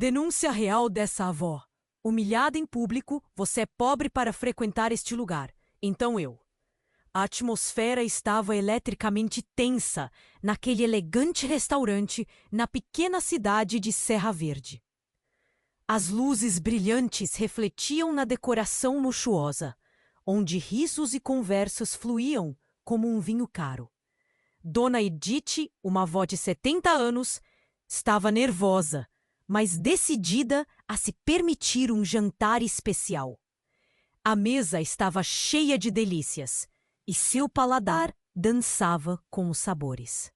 Denúncia real dessa avó. Humilhada em público, você é pobre para frequentar este lugar. Então eu. A atmosfera estava eletricamente tensa naquele elegante restaurante na pequena cidade de Serra Verde. As luzes brilhantes refletiam na decoração luxuosa, onde risos e conversas fluíam como um vinho caro. Dona Edith, uma avó de 70 anos, estava nervosa, mas decidida a se permitir um jantar especial. A mesa estava cheia de delícias e seu paladar dançava com os sabores.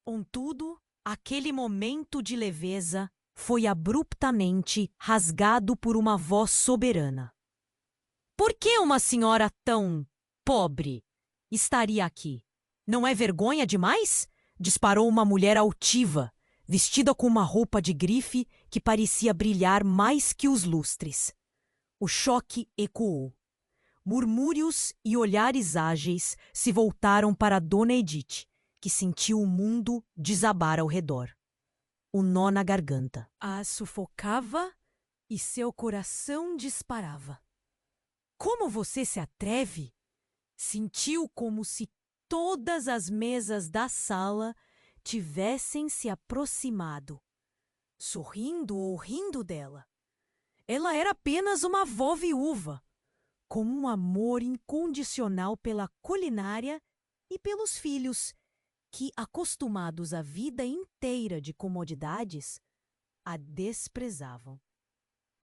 Contudo, aquele momento de leveza foi abruptamente rasgado por uma voz soberana. Por que uma senhora tão pobre estaria aqui? Não é vergonha demais? Disparou uma mulher altiva, vestida com uma roupa de grife que parecia brilhar mais que os lustres. O choque ecoou. Murmúrios e olhares ágeis se voltaram para Dona Edith, que sentiu o mundo desabar ao redor. O nó na garganta a sufocava e seu coração disparava. Como você se atreve? Sentiu como se todas as mesas da sala tivessem se aproximado, sorrindo ou rindo dela. Ela era apenas uma avó viúva, com um amor incondicional pela culinária e pelos filhos, que, acostumados à vida inteira de comodidades, a desprezavam.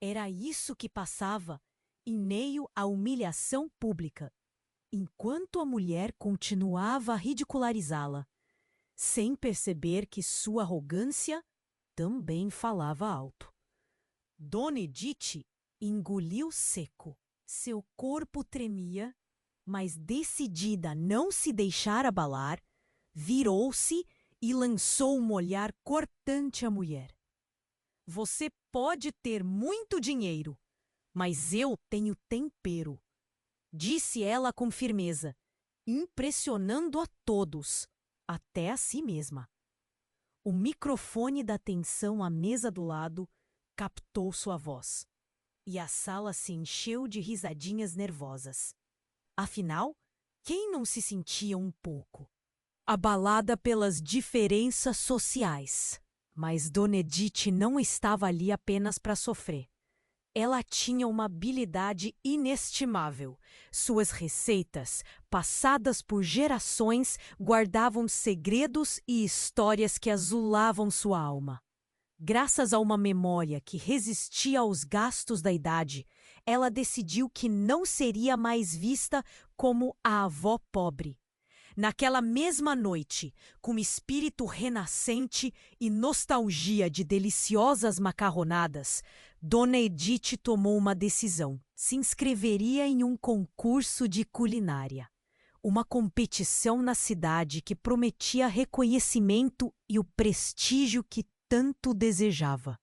Era isso que passava em meio à humilhação pública, enquanto a mulher continuava a ridicularizá-la, sem perceber que sua arrogância também falava alto. Dona Edith engoliu seco. Seu corpo tremia, mas decidida a não se deixar abalar, virou-se e lançou um olhar cortante à mulher. Você pode ter muito dinheiro, mas eu tenho tempero, disse ela com firmeza, impressionando a todos, até a si mesma. O microfone da atenção à mesa do lado captou sua voz, e a sala se encheu de risadinhas nervosas. Afinal, quem não se sentia um pouco abalada pelas diferenças sociais? Mas Dona Edith não estava ali apenas para sofrer. Ela tinha uma habilidade inestimável. Suas receitas, passadas por gerações, guardavam segredos e histórias que azulavam sua alma. Graças a uma memória que resistia aos gastos da idade, ela decidiu que não seria mais vista como a avó pobre. Naquela mesma noite, com espírito renascente e nostalgia de deliciosas macarronadas, Dona Edith tomou uma decisão. Se inscreveria em um concurso de culinária. Uma competição na cidade que prometia reconhecimento e o prestígio que tanto desejava.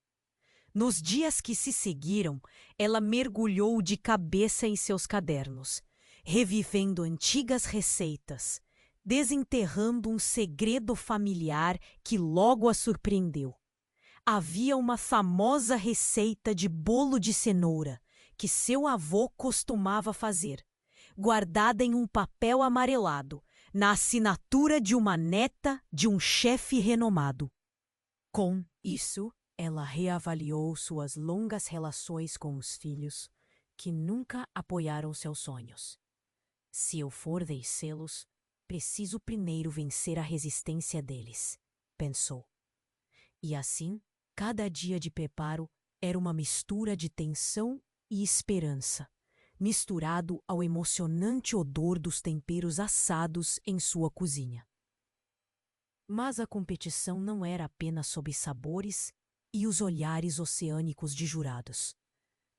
Nos dias que se seguiram, ela mergulhou de cabeça em seus cadernos, revivendo antigas receitas, desenterrando um segredo familiar que logo a surpreendeu. Havia uma famosa receita de bolo de cenoura que seu avô costumava fazer, guardada em um papel amarelado, na assinatura de uma neta de um chefe renomado. Com isso, ela reavaliou suas longas relações com os filhos, que nunca apoiaram seus sonhos. Se eu for vencê-los, preciso primeiro vencer a resistência deles, pensou. E assim, cada dia de preparo era uma mistura de tensão e esperança, misturado ao emocionante odor dos temperos assados em sua cozinha. Mas a competição não era apenas sobre sabores e os olhares oceânicos de jurados.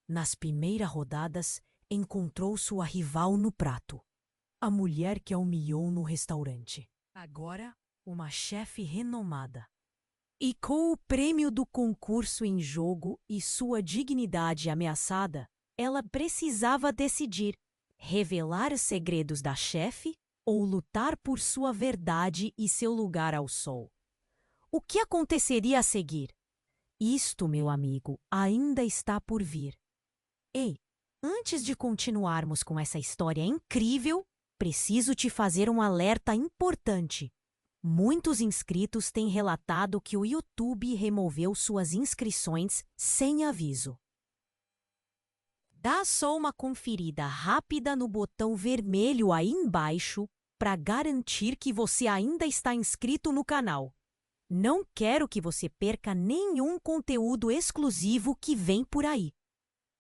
Nas primeiras rodadas, encontrou sua rival no prato, a mulher que a humilhou no restaurante. Agora, uma chefe renomada. E com o prêmio do concurso em jogo e sua dignidade ameaçada, ela precisava decidir: revelar os segredos da chefe ou lutar por sua verdade e seu lugar ao sol. O que aconteceria a seguir? Isto, meu amigo, ainda está por vir. Ei, antes de continuarmos com essa história incrível, preciso te fazer um alerta importante. Muitos inscritos têm relatado que o YouTube removeu suas inscrições sem aviso. Dá só uma conferida rápida no botão vermelho aí embaixo para garantir que você ainda está inscrito no canal. Não quero que você perca nenhum conteúdo exclusivo que vem por aí.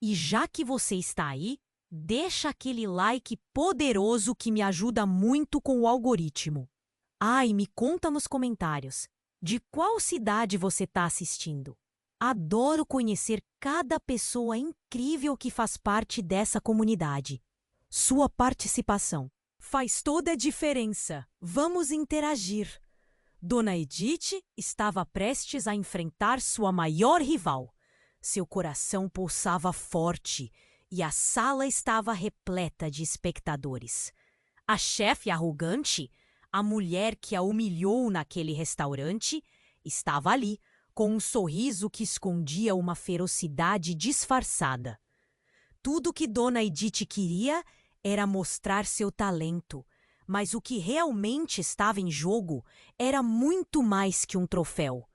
E já que você está aí, deixa aquele like poderoso que me ajuda muito com o algoritmo. E me conta nos comentários, de qual cidade você está assistindo? Adoro conhecer cada pessoa incrível que faz parte dessa comunidade. Sua participação faz toda a diferença. Vamos interagir. Dona Edith estava prestes a enfrentar sua maior rival. Seu coração pulsava forte e a sala estava repleta de espectadores. A chefe arrogante, a mulher que a humilhou naquele restaurante, estava ali, com um sorriso que escondia uma ferocidade disfarçada. Tudo que Dona Edith queria era mostrar seu talento, mas o que realmente estava em jogo era muito mais que um troféu.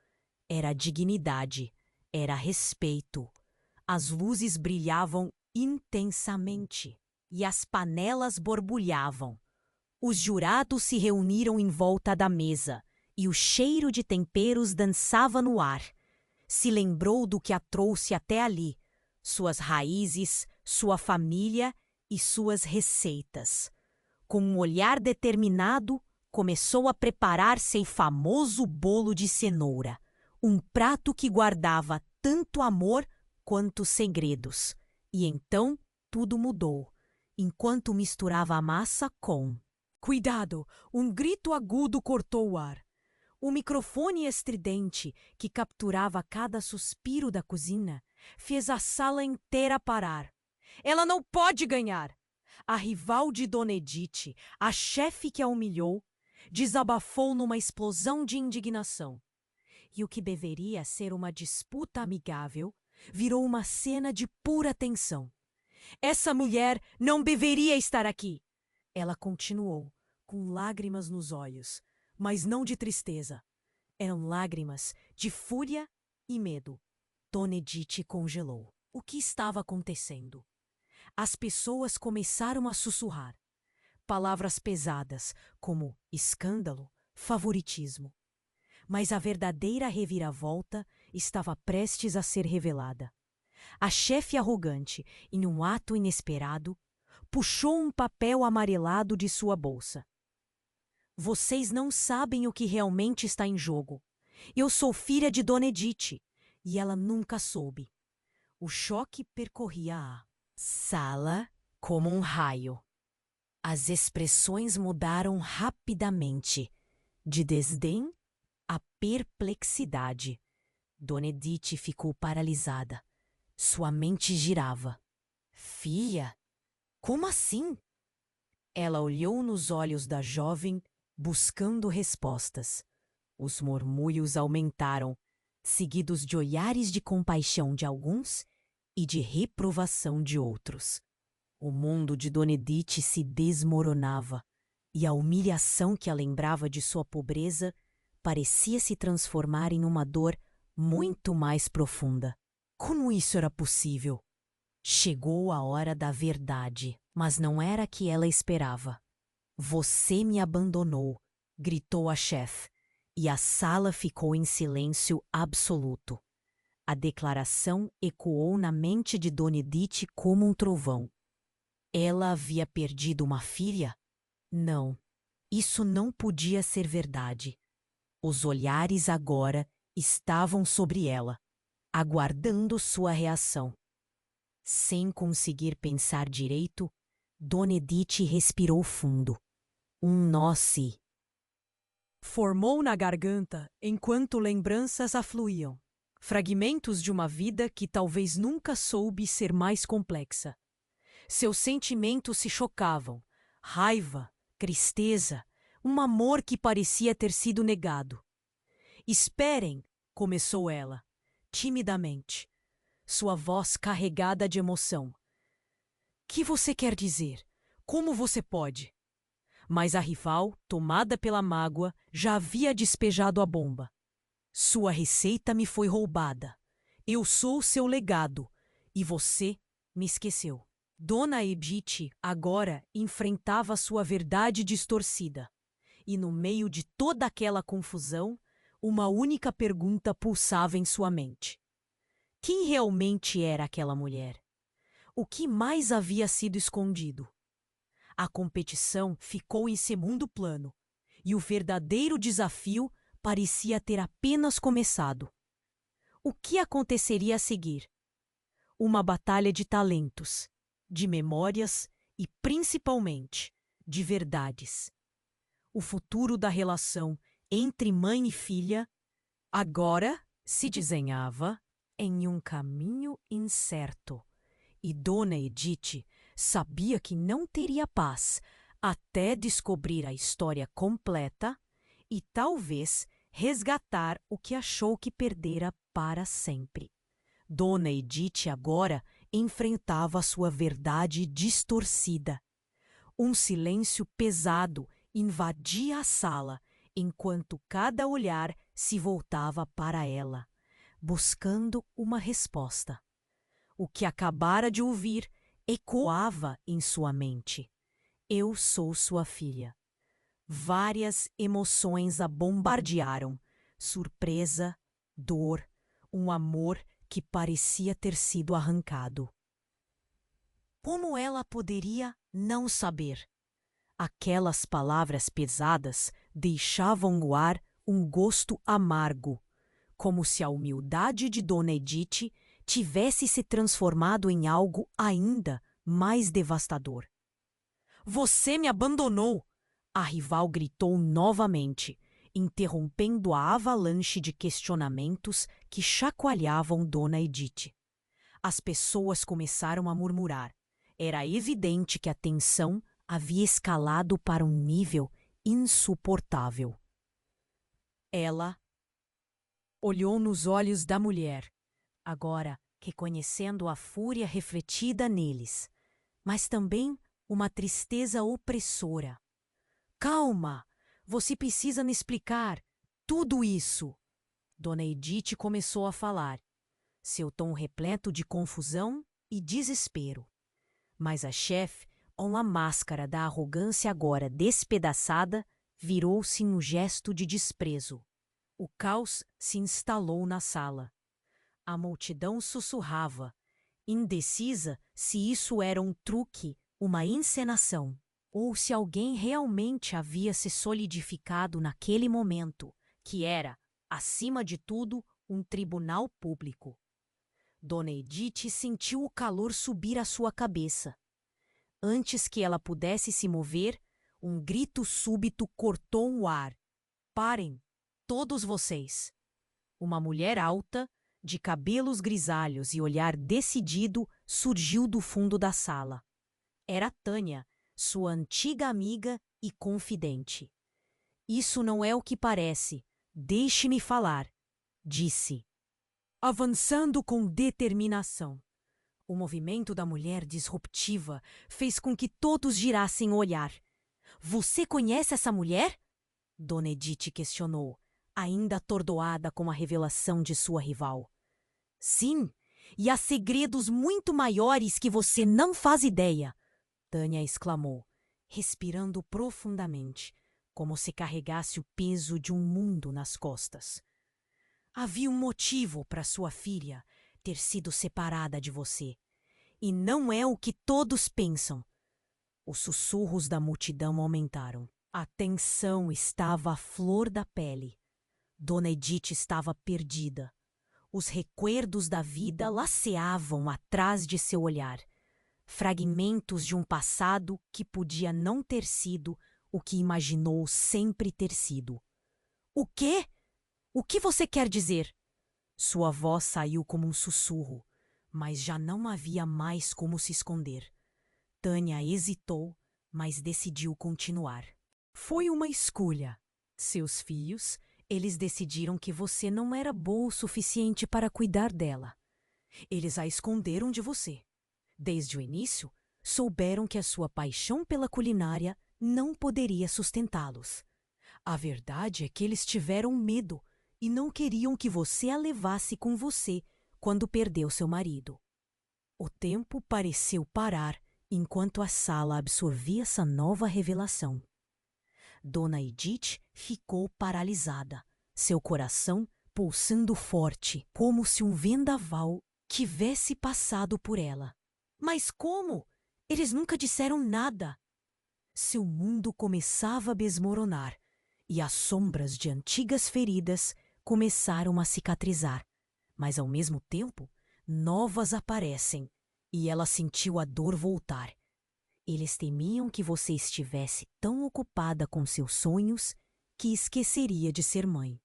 Era dignidade, era respeito. As luzes brilhavam intensamente e as panelas borbulhavam. Os jurados se reuniram em volta da mesa e o cheiro de temperos dançava no ar. Se lembrou do que a trouxe até ali, suas raízes, sua família e suas receitas. Com um olhar determinado, começou a preparar seu famoso bolo de cenoura, um prato que guardava tanto amor quanto segredos. E então tudo mudou, enquanto misturava a massa com... Cuidado! Um grito agudo cortou o ar. O microfone estridente, que capturava cada suspiro da cozinha, fez a sala inteira parar. Ela não pode ganhar! A rival de Dona Edith, a chefe que a humilhou, desabafou numa explosão de indignação. E o que deveria ser uma disputa amigável virou uma cena de pura tensão. Essa mulher não deveria estar aqui! Ela continuou, com lágrimas nos olhos, mas não de tristeza. Eram lágrimas de fúria e medo. Dona Edith congelou. O que estava acontecendo? As pessoas começaram a sussurrar. Palavras pesadas, como escândalo, favoritismo. Mas a verdadeira reviravolta estava prestes a ser revelada. A chefe arrogante, em um ato inesperado, puxou um papel amarelado de sua bolsa. Vocês não sabem o que realmente está em jogo. Eu sou filha de Dona Edith, e ela nunca soube. O choque percorria a sala como um raio. As expressões mudaram rapidamente, de desdém a perplexidade. Dona Edith ficou paralisada. Sua mente girava. Filha? Como assim? Ela olhou nos olhos da jovem, buscando respostas. Os murmúrios aumentaram, seguidos de olhares de compaixão de alguns e de reprovação de outros. O mundo de Dona Edith se desmoronava, e a humilhação que a lembrava de sua pobreza parecia se transformar em uma dor muito mais profunda. Como isso era possível? Chegou a hora da verdade, mas não era a que ela esperava. Você me abandonou, gritou a chefe, e a sala ficou em silêncio absoluto. A declaração ecoou na mente de Dona Edith como um trovão. Ela havia perdido uma filha? Não, isso não podia ser verdade. Os olhares agora estavam sobre ela, aguardando sua reação. Sem conseguir pensar direito, Dona Edith respirou fundo. Um nó se formou na garganta enquanto lembranças afluíam. Fragmentos de uma vida que talvez nunca soube ser mais complexa. Seus sentimentos se chocavam. Raiva, tristeza, um amor que parecia ter sido negado. Esperem, começou ela. timidamente, sua voz carregada de emoção. Que você quer dizer? Como você pode? Mas a rival, tomada pela mágoa, já havia despejado a bomba. Sua receita me foi roubada. Eu sou seu legado e você me esqueceu. Dona Edith agora enfrentava sua verdade distorcida. E no meio de toda aquela confusão, uma única pergunta pulsava em sua mente. Quem realmente era aquela mulher? O que mais havia sido escondido? A competição ficou em segundo plano, e o verdadeiro desafio parecia ter apenas começado. O que aconteceria a seguir? Uma batalha de talentos, de memórias e, principalmente, de verdades. O futuro da relação entre mãe e filha agora se desenhava em um caminho incerto. E Dona Edith sabia que não teria paz até descobrir a história completa e talvez resgatar o que achou que perdera para sempre. Dona Edith agora enfrentava sua verdade distorcida. Um silêncio pesado invadia a sala enquanto cada olhar se voltava para ela, buscando uma resposta. O que acabara de ouvir ecoava em sua mente. Eu sou sua filha. Várias emoções a bombardearam. Surpresa, dor, um amor que parecia ter sido arrancado. Como ela poderia não saber? Aquelas palavras pesadas deixavam no ar um gosto amargo, como se a humildade de Dona Edith tivesse se transformado em algo ainda mais devastador. Você me abandonou! A rival gritou novamente, interrompendo a avalanche de questionamentos que chacoalhavam Dona Edith. As pessoas começaram a murmurar. Era evidente que a tensão havia escalado para um nível insuportável. Ela olhou nos olhos da mulher, agora reconhecendo a fúria refletida neles, mas também uma tristeza opressora. Calma! Você precisa me explicar tudo isso! Dona Edith começou a falar, seu tom repleto de confusão e desespero. Mas a chefe, com a máscara da arrogância agora despedaçada, virou-se em um gesto de desprezo. O caos se instalou na sala. A multidão sussurrava, indecisa se isso era um truque, uma encenação, ou se alguém realmente havia se solidificado naquele momento, que era, acima de tudo, um tribunal público. Dona Edith sentiu o calor subir à sua cabeça. Antes que ela pudesse se mover, um grito súbito cortou o ar. Parem, todos vocês! Uma mulher alta, de cabelos grisalhos e olhar decidido, surgiu do fundo da sala. Era Tânia, sua antiga amiga e confidente. Isso não é o que parece. Deixe-me falar, disse, avançando com determinação. O movimento da mulher disruptiva fez com que todos girassem o olhar. Você conhece essa mulher? Dona Edith questionou, ainda atordoada com a revelação de sua rival. Sim, e há segredos muito maiores que você não faz ideia, Tânia exclamou, respirando profundamente, como se carregasse o peso de um mundo nas costas. Havia um motivo para sua filha ter sido separada de você, e não é o que todos pensam. Os sussurros da multidão aumentaram. A tensão estava à flor da pele. Dona Edith estava perdida. Os recuerdos da vida laceavam atrás de seu olhar. Fragmentos de um passado que podia não ter sido o que imaginou sempre ter sido. O quê? O que você quer dizer? Sua voz saiu como um sussurro, mas já não havia mais como se esconder. Tânia hesitou, mas decidiu continuar. Foi uma escolha. Seus filhos, Eles decidiram que você não era boa o suficiente para cuidar dela. Eles a esconderam de você. Desde o início, souberam que a sua paixão pela culinária não poderia sustentá-los. A verdade é que eles tiveram medo e não queriam que você a levasse com você quando perdeu seu marido. O tempo pareceu parar enquanto a sala absorvia essa nova revelação. Dona Edith ficou paralisada, seu coração pulsando forte, como se um vendaval tivesse passado por ela. Mas como? Eles nunca disseram nada. Seu mundo começava a desmoronar e as sombras de antigas feridas começaram a cicatrizar. Mas ao mesmo tempo, novas aparecem e ela sentiu a dor voltar. Eles temiam que você estivesse tão ocupada com seus sonhos que esqueceria de ser mãe.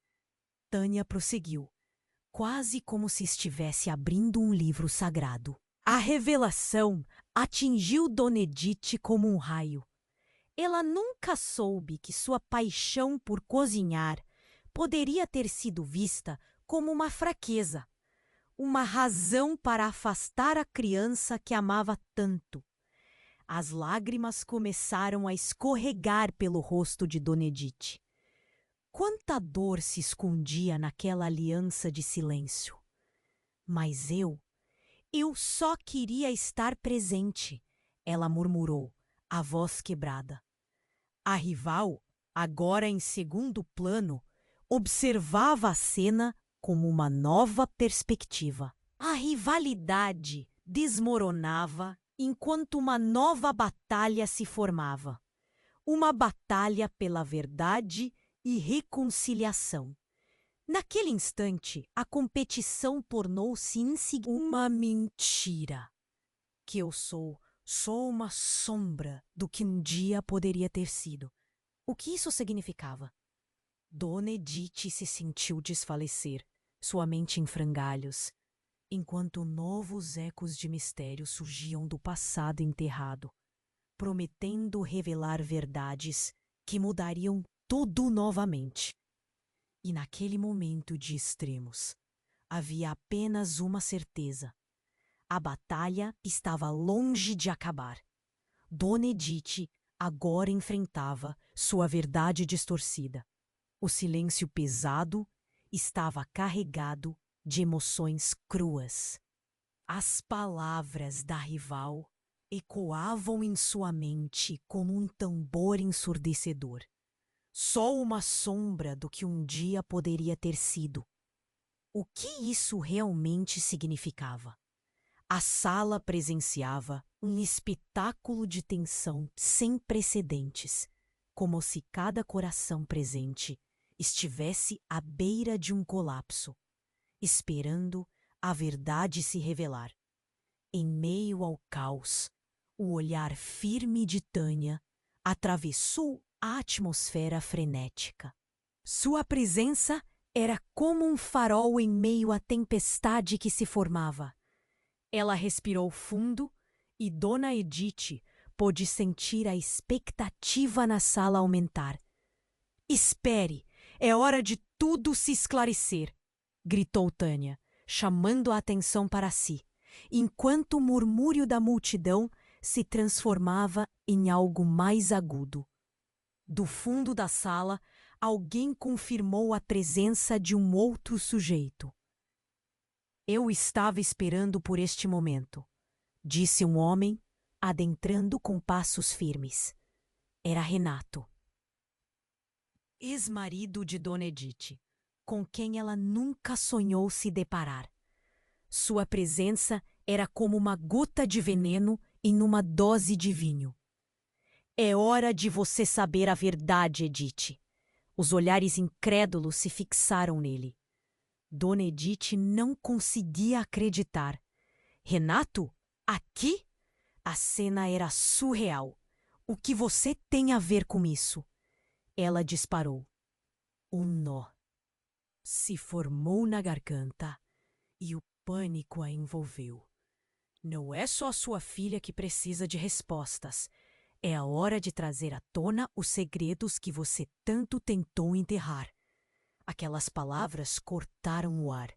Tânia prosseguiu, quase como se estivesse abrindo um livro sagrado. A revelação atingiu Dona Edith como um raio. Ela nunca soube que sua paixão por cozinhar poderia ter sido vista como uma fraqueza, uma razão para afastar a criança que amava tanto. As lágrimas começaram a escorregar pelo rosto de Dona Edith. Quanta dor se escondia naquela aliança de silêncio. Mas eu só queria estar presente, ela murmurou, a voz quebrada. A rival, agora em segundo plano, observava a cena como uma nova perspectiva. A rivalidade desmoronava enquanto uma nova batalha se formava. Uma batalha pela verdade e reconciliação. Naquele instante, a competição tornou-se uma mentira. Que eu sou só uma sombra do que um dia poderia ter sido. O que isso significava? Dona Edith se sentiu desfalecer, sua mente em frangalhos, enquanto novos ecos de mistério surgiam do passado enterrado, prometendo revelar verdades que mudariam tudo novamente. E naquele momento de extremos, havia apenas uma certeza. A batalha estava longe de acabar. Dona Edith agora enfrentava sua verdade distorcida. O silêncio pesado estava carregado de emoções cruas. As palavras da rival ecoavam em sua mente como um tambor ensurdecedor. Só uma sombra do que um dia poderia ter sido. O que isso realmente significava? A sala presenciava um espetáculo de tensão sem precedentes, como se cada coração presente estivesse à beira de um colapso, esperando a verdade se revelar. Em meio ao caos, o olhar firme de Tânia atravessou a atmosfera frenética. Sua presença era como um farol em meio à tempestade que se formava. Ela respirou fundo e Dona Edith pôde sentir a expectativa na sala aumentar. Espere, é hora de tudo se esclarecer, gritou Tânia, chamando a atenção para si, enquanto o murmúrio da multidão se transformava em algo mais agudo. Do fundo da sala, alguém confirmou a presença de um outro sujeito. Eu estava esperando por este momento, disse um homem, adentrando com passos firmes. Era Renato, ex-marido de Dona Edith, com quem ela nunca sonhou se deparar. Sua presença era como uma gota de veneno em uma dose de vinho. É hora de você saber a verdade, Edith. Os olhares incrédulos se fixaram nele. Dona Edith não conseguia acreditar. Renato? Aqui? A cena era surreal. O que você tem a ver com isso? Ela disparou. Um nó se formou na garganta e o pânico a envolveu. Não é só sua filha que precisa de respostas. É a hora de trazer à tona os segredos que você tanto tentou enterrar. Aquelas palavras cortaram o ar.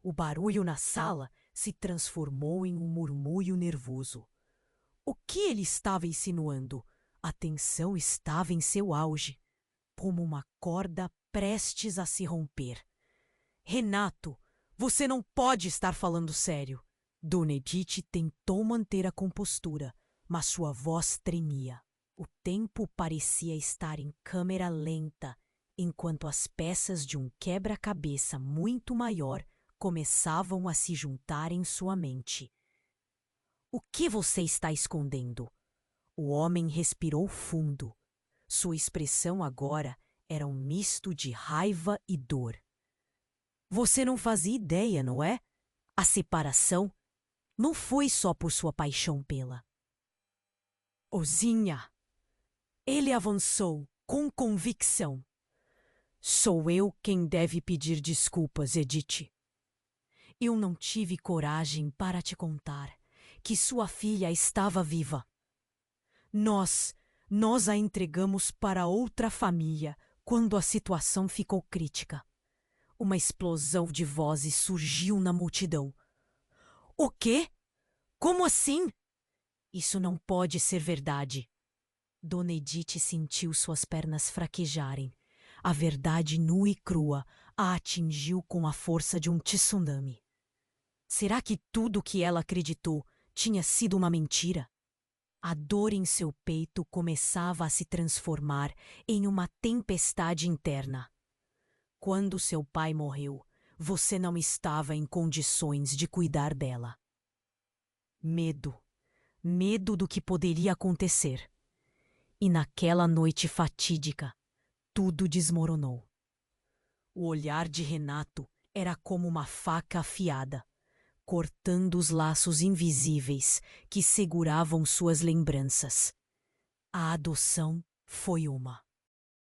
O barulho na sala se transformou em um murmúrio nervoso. O que ele estava insinuando? A tensão estava em seu auge, como uma corda prestes a se romper. Renato, você não pode estar falando sério. Dona Edith tentou manter a compostura, mas sua voz tremia. O tempo parecia estar em câmera lenta, enquanto as peças de um quebra-cabeça muito maior começavam a se juntar em sua mente. O que você está escondendo? O homem respirou fundo. Sua expressão agora era um misto de raiva e dor. Você não fazia ideia, não é? A separação não foi só por sua paixão pela. Ozinha! Ele avançou com convicção. Sou eu quem deve pedir desculpas, Edith. Eu não tive coragem para te contar que sua filha estava viva. Nós a entregamos para outra família quando a situação ficou crítica. Uma explosão de vozes surgiu na multidão. O quê? Como assim? Isso não pode ser verdade. Dona Edith sentiu suas pernas fraquejarem. A verdade nua e crua a atingiu com a força de um tsunami. Será que tudo o que ela acreditou tinha sido uma mentira? A dor em seu peito começava a se transformar em uma tempestade interna. Quando seu pai morreu, você não estava em condições de cuidar dela. Medo. Medo do que poderia acontecer. E naquela noite fatídica, tudo desmoronou. O olhar de Renato era como uma faca afiada, cortando os laços invisíveis que seguravam suas lembranças. A adoção foi uma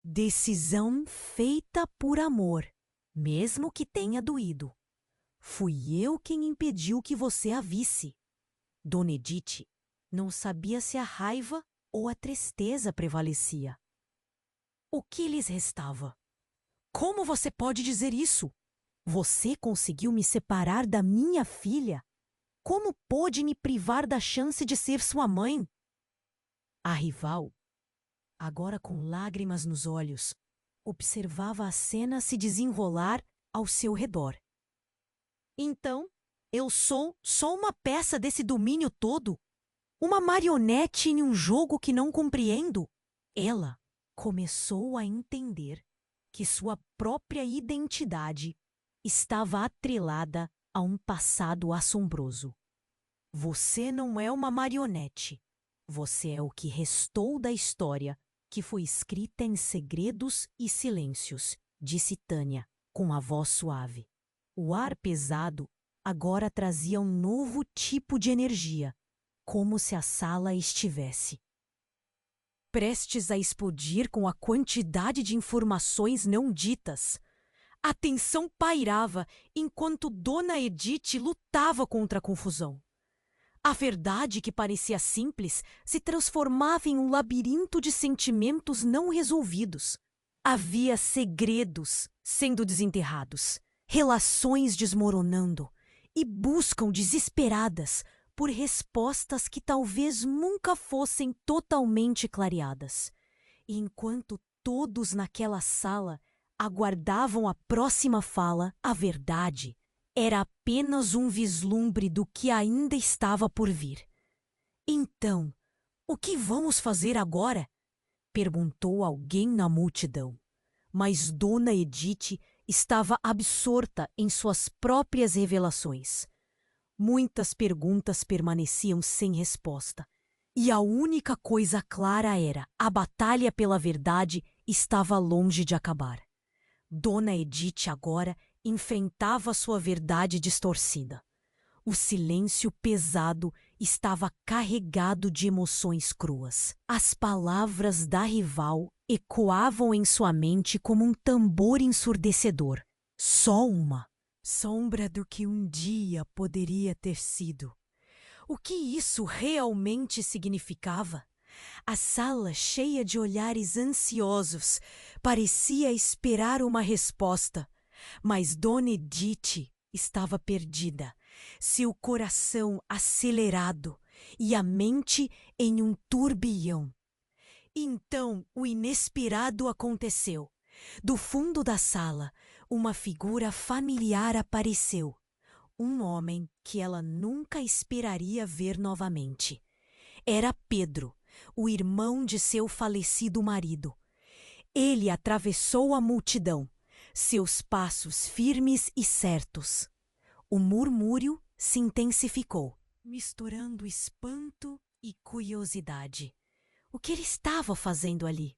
decisão feita por amor, mesmo que tenha doído. Fui eu quem impediu que você a visse. Dona Edith não sabia se a raiva ou a tristeza prevalecia. O que lhes restava? Como você pode dizer isso? Você conseguiu me separar da minha filha? Como pôde me privar da chance de ser sua mãe? A rival, agora com lágrimas nos olhos, observava a cena se desenrolar ao seu redor. Então, eu sou só uma peça desse domínio todo? Uma marionete em um jogo que não compreendo? Ela começou a entender que sua própria identidade estava atrelada a um passado assombroso. Você não é uma marionete. Você é o que restou da história que foi escrita em segredos e silêncios, disse Tânia, com a voz suave. O ar pesado agora trazia um novo tipo de energia, como se a sala estivesse prestes a explodir com a quantidade de informações não ditas. A tensão pairava enquanto Dona Edith lutava contra a confusão. A verdade que parecia simples se transformava em um labirinto de sentimentos não resolvidos. Havia segredos sendo desenterrados, relações desmoronando e buscas desesperadas por respostas que talvez nunca fossem totalmente clareadas. E enquanto todos naquela sala aguardavam a próxima fala, a verdade era apenas um vislumbre do que ainda estava por vir. Então, o que vamos fazer agora? Perguntou alguém na multidão. Mas Dona Edith estava absorta em suas próprias revelações. Muitas perguntas permaneciam sem resposta. E a única coisa clara era: a batalha pela verdade estava longe de acabar. Dona Edith agora enfrentava sua verdade distorcida. O silêncio pesado estava carregado de emoções cruas. As palavras da rival ecoavam em sua mente como um tambor ensurdecedor. Só uma sombra do que um dia poderia ter sido. O que isso realmente significava? A sala, cheia de olhares ansiosos, parecia esperar uma resposta, Mas Dona Edith estava perdida, seu coração acelerado e a mente em um turbilhão. Então o inesperado aconteceu. Do fundo da sala, uma figura familiar apareceu. Um homem que ela nunca esperaria ver novamente. Era Pedro, o irmão de seu falecido marido. Ele atravessou a multidão, seus passos firmes e certos. O murmúrio se intensificou, misturando espanto e curiosidade. O que ele estava fazendo ali?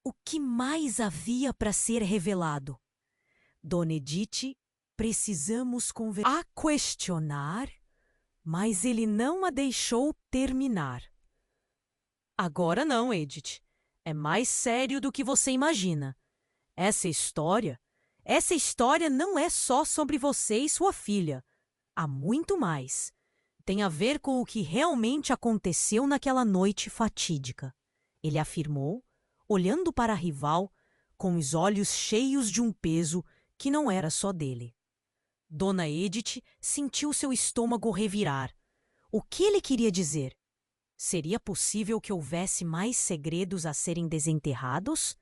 O que mais havia para ser revelado? Dona Edith, precisamos conversar. A questionar, mas ele não a deixou terminar. Agora não, Edith. É mais sério do que você imagina. Essa história não é só sobre você e sua filha. Há muito mais. Tem a ver com o que realmente aconteceu naquela noite fatídica. Ele afirmou, olhando para a rival, com os olhos cheios de um peso que não era só dele. Dona Edith sentiu seu estômago revirar. O que ele queria dizer? Seria possível que houvesse mais segredos a serem desenterrados?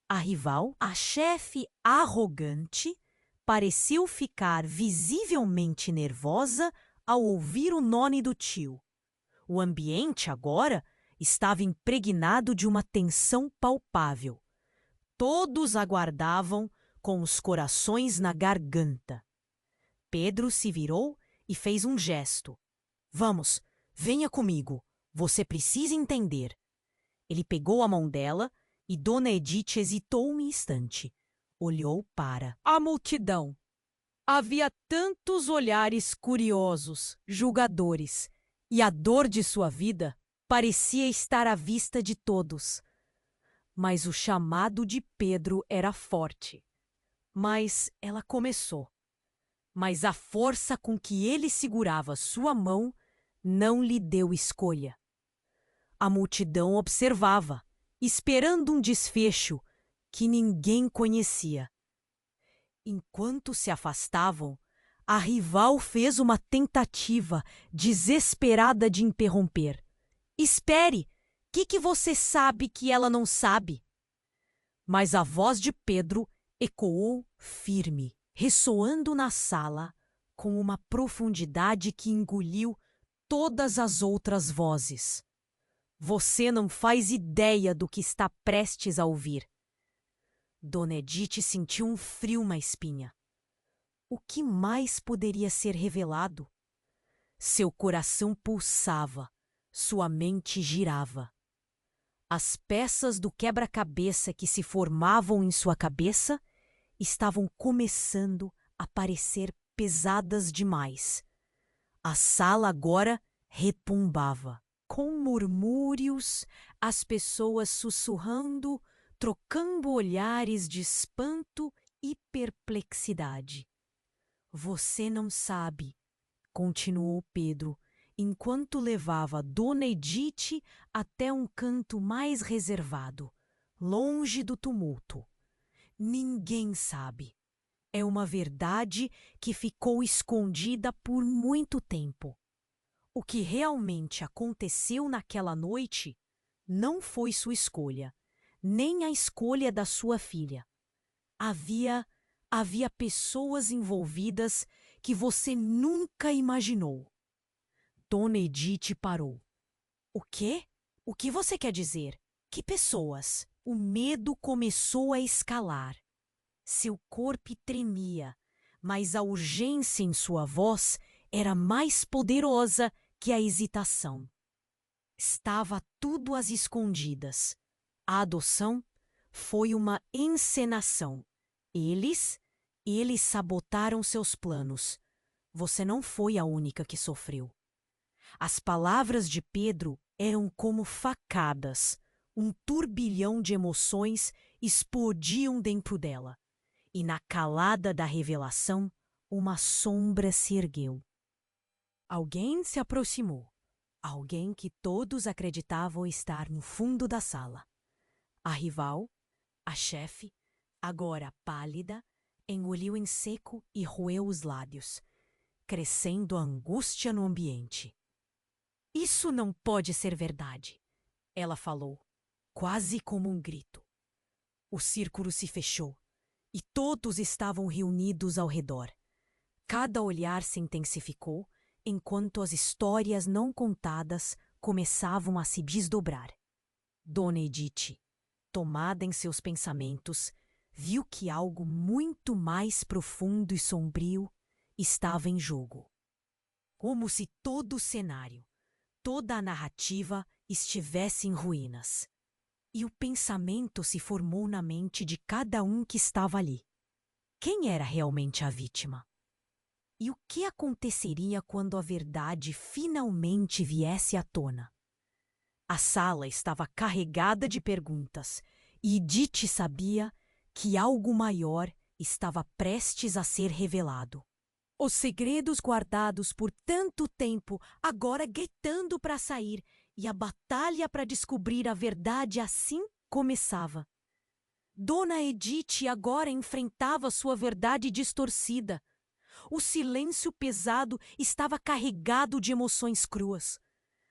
A rival, a chefe arrogante, pareceu ficar visivelmente nervosa ao ouvir o nome do tio. O ambiente, agora, estava impregnado de uma tensão palpável. Todos aguardavam com os corações na garganta. Pedro se virou e fez um gesto. Vamos, venha comigo. Você precisa entender. Ele pegou a mão dela e Dona Edith hesitou um instante. Olhou para a multidão. Havia tantos olhares curiosos, julgadores, e a dor de sua vida parecia estar à vista de todos. Mas o chamado de Pedro era forte. Mas ela começou. Mas a força com que ele segurava sua mão não lhe deu escolha. A multidão observava, esperando um desfecho que ninguém conhecia. Enquanto se afastavam, a rival fez uma tentativa desesperada de interromper. Espere! Que você sabe que ela não sabe? Mas a voz de Pedro ecoou firme, ressoando na sala com uma profundidade que engoliu todas as outras vozes. Você não faz ideia do que está prestes a ouvir. Dona Edith sentiu um frio na espinha. O que mais poderia ser revelado? Seu coração pulsava, sua mente girava. As peças do quebra-cabeça que se formavam em sua cabeça estavam começando a parecer pesadas demais. A sala agora retumbava, com murmúrios, as pessoas sussurrando, trocando olhares de espanto e perplexidade. Você não sabe, continuou Pedro, enquanto levava Dona Edith até um canto mais reservado, longe do tumulto. Ninguém sabe. É uma verdade que ficou escondida por muito tempo. O que realmente aconteceu naquela noite não foi sua escolha, nem a escolha da sua filha. Havia pessoas envolvidas que você nunca imaginou. Dona Edith parou. O quê? O que você quer dizer? Que pessoas? O medo começou a escalar. Seu corpo tremia, mas a urgência em sua voz era mais poderosa que a hesitação. Estava tudo às escondidas. A adoção foi uma encenação. Eles sabotaram seus planos. Você não foi a única que sofreu. As palavras de Pedro eram como facadas. Um turbilhão de emoções explodiam dentro dela. E na calada da revelação, uma sombra se ergueu. Alguém se aproximou. Alguém que todos acreditavam estar no fundo da sala. A rival, a chefe, agora pálida, Engoliu em seco e roeu os lábios, crescendo a angústia no ambiente. Isso não pode ser verdade, ela falou, quase como um grito. O círculo se fechou e todos estavam reunidos ao redor. Cada olhar se intensificou enquanto as histórias não contadas começavam a se desdobrar. Dona Edith, tomada em seus pensamentos, viu que algo muito mais profundo e sombrio estava em jogo. Como se todo o cenário, toda a narrativa estivesse em ruínas. E o pensamento se formou na mente de cada um que estava ali. Quem era realmente a vítima? E o que aconteceria quando a verdade finalmente viesse à tona? A sala estava carregada de perguntas e Edith sabia que algo maior estava prestes a ser revelado. Os segredos guardados por tanto tempo agora gritando para sair, e a batalha para descobrir a verdade assim começava. Dona Edith agora enfrentava sua verdade distorcida. O silêncio pesado estava carregado de emoções cruas.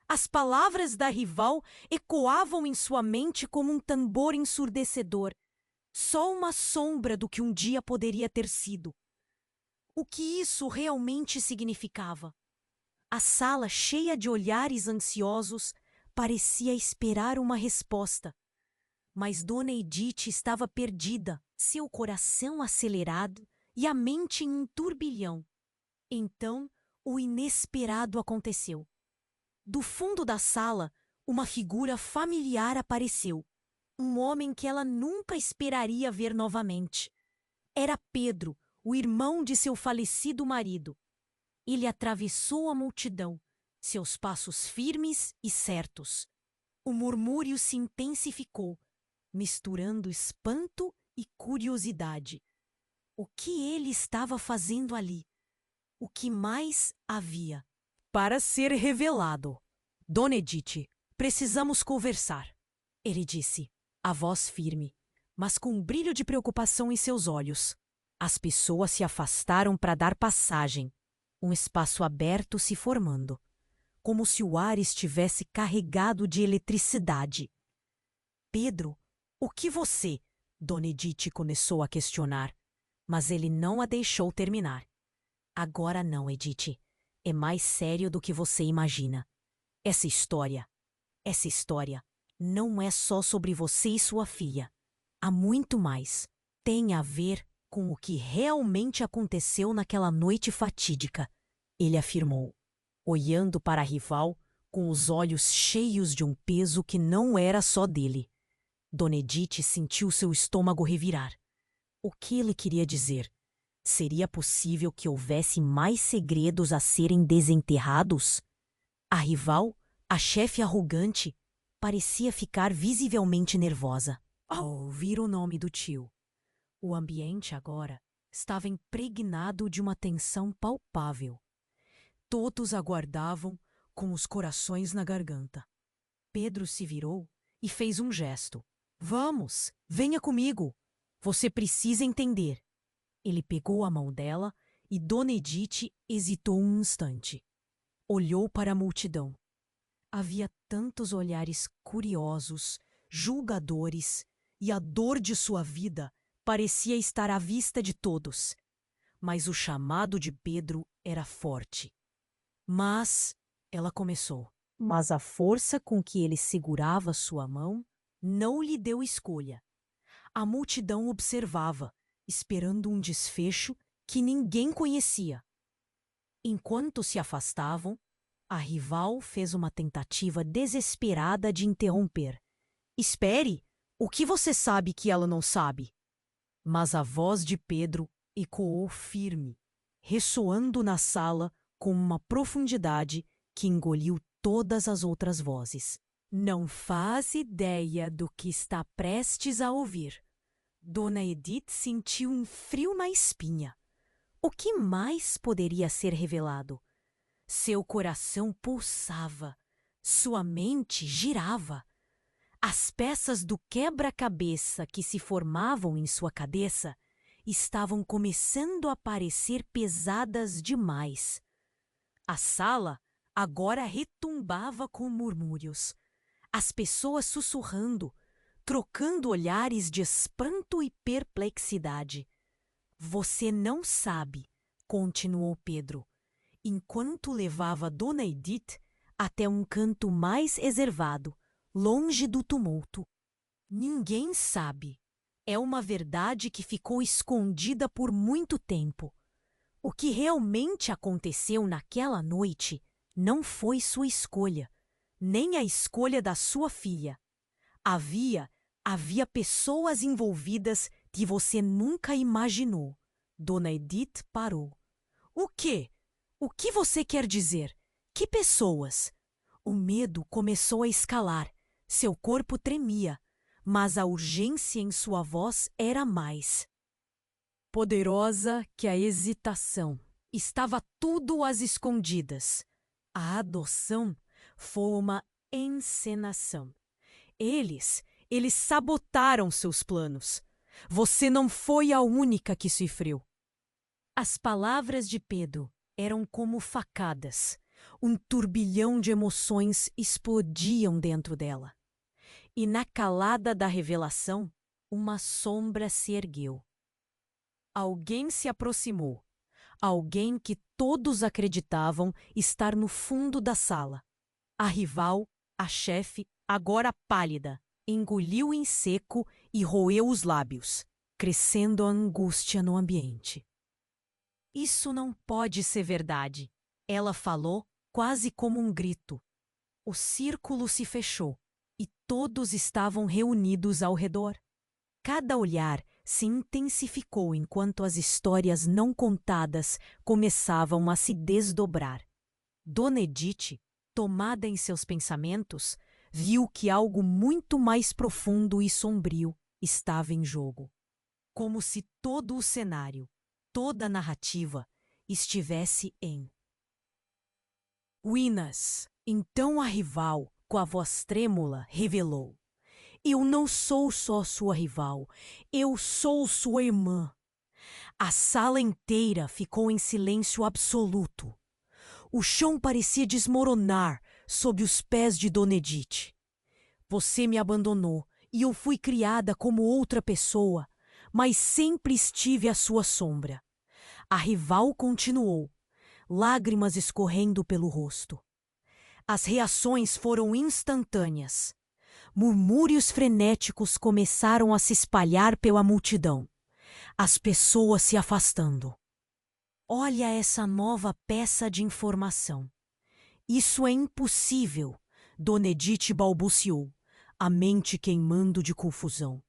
As palavras da rival ecoavam em sua mente como um tambor ensurdecedor, só uma sombra do que um dia poderia ter sido. O que isso realmente significava? A sala, cheia de olhares ansiosos, parecia esperar uma resposta. Mas Dona Edith estava perdida, seu coração acelerado e a mente em um turbilhão. Então, o inesperado aconteceu. Do fundo da sala, uma figura familiar apareceu. Um homem que ela nunca esperaria ver novamente. Era Pedro, o irmão de seu falecido marido. Ele atravessou a multidão, seus passos firmes e certos. O murmúrio se intensificou, misturando espanto e curiosidade. O que ele estava fazendo ali? O que mais havia? Para ser revelado. Dona Edith, precisamos conversar, ele disse, a voz firme, mas com um brilho de preocupação em seus olhos. As pessoas se afastaram para dar passagem. Um espaço aberto se formando, como se o ar estivesse carregado de eletricidade. Pedro, o que você? Dona Edith começou a questionar, mas ele não a deixou terminar. Agora não, Edith. É mais sério do que você imagina. Essa história não é só sobre você e sua filha. Há muito mais. Tem a ver com o que realmente aconteceu naquela noite fatídica, ele afirmou, olhando para a rival com os olhos cheios de um peso que não era só dele. Dona Edith sentiu seu estômago revirar. O que ele queria dizer? Seria possível que houvesse mais segredos a serem desenterrados? A rival, a chefe arrogante, parecia ficar visivelmente nervosa ao ouvir o nome do tio. O ambiente agora estava impregnado de uma tensão palpável. Todos aguardavam com os corações na garganta. Pedro se virou e fez um gesto. Vamos, venha comigo. Você precisa entender. Ele pegou a mão dela e Dona Edith hesitou um instante. Olhou para a multidão. Havia tantos olhares curiosos, julgadores, e a dor de sua vida parecia estar à vista de todos. Mas o chamado de Pedro era forte. Mas, ela começou. Mas a força com que ele segurava sua mão não lhe deu escolha. A multidão observava, esperando um desfecho que ninguém conhecia. Enquanto se afastavam, a rival fez uma tentativa desesperada de interromper. Espere! O que você sabe que ela não sabe? Mas a voz de Pedro ecoou firme, ressoando na sala com uma profundidade que engoliu todas as outras vozes. Não faz ideia do que está prestes a ouvir. Dona Edith sentiu um frio na espinha. O que mais poderia ser revelado? Seu coração pulsava, sua mente girava. As peças do quebra-cabeça que se formavam em sua cabeça estavam começando a parecer pesadas demais. A sala agora retumbava com murmúrios. As pessoas sussurrando, trocando olhares de espanto e perplexidade. Você não sabe, continuou Pedro, enquanto levava Dona Edith até um canto mais reservado, longe do tumulto. Ninguém sabe. É uma verdade que ficou escondida por muito tempo. O que realmente aconteceu naquela noite não foi sua escolha, nem a escolha da sua filha. Havia pessoas envolvidas que você nunca imaginou. Dona Edith parou. O quê? O que você quer dizer? Que pessoas? O medo começou a escalar. Seu corpo tremia, mas a urgência em sua voz era mais poderosa que a hesitação. Estava tudo às escondidas. A adoção foi uma encenação. Eles sabotaram seus planos. Você não foi a única que sofreu. As palavras de Pedro eram como facadas. Um turbilhão de emoções explodiam dentro dela. E na calada da revelação, uma sombra se ergueu. Alguém se aproximou. Alguém que todos acreditavam estar no fundo da sala. A rival, a chefe, agora pálida, engoliu em seco e roeu os lábios, crescendo a angústia no ambiente. Isso não pode ser verdade, ela falou quase como um grito. O círculo se fechou e todos estavam reunidos ao redor. Cada olhar se intensificou enquanto as histórias não contadas começavam a se desdobrar. Dona Edith, tomada em seus pensamentos, viu que algo muito mais profundo e sombrio estava em jogo. Como se todo o cenário, toda a narrativa, estivesse em ruínas. Então a rival, com a voz trêmula, revelou: Eu não sou só sua rival, eu sou sua irmã. A sala inteira ficou em silêncio absoluto. O chão parecia desmoronar sob os pés de Dona Edith. Você me abandonou e eu fui criada como outra pessoa, mas sempre estive à sua sombra. A rival continuou, lágrimas escorrendo pelo rosto. As reações foram instantâneas. Murmúrios frenéticos começaram a se espalhar pela multidão. As pessoas se afastando. Olha essa nova peça de informação. Isso é impossível, Dona Edith balbuciou, a mente queimando de confusão.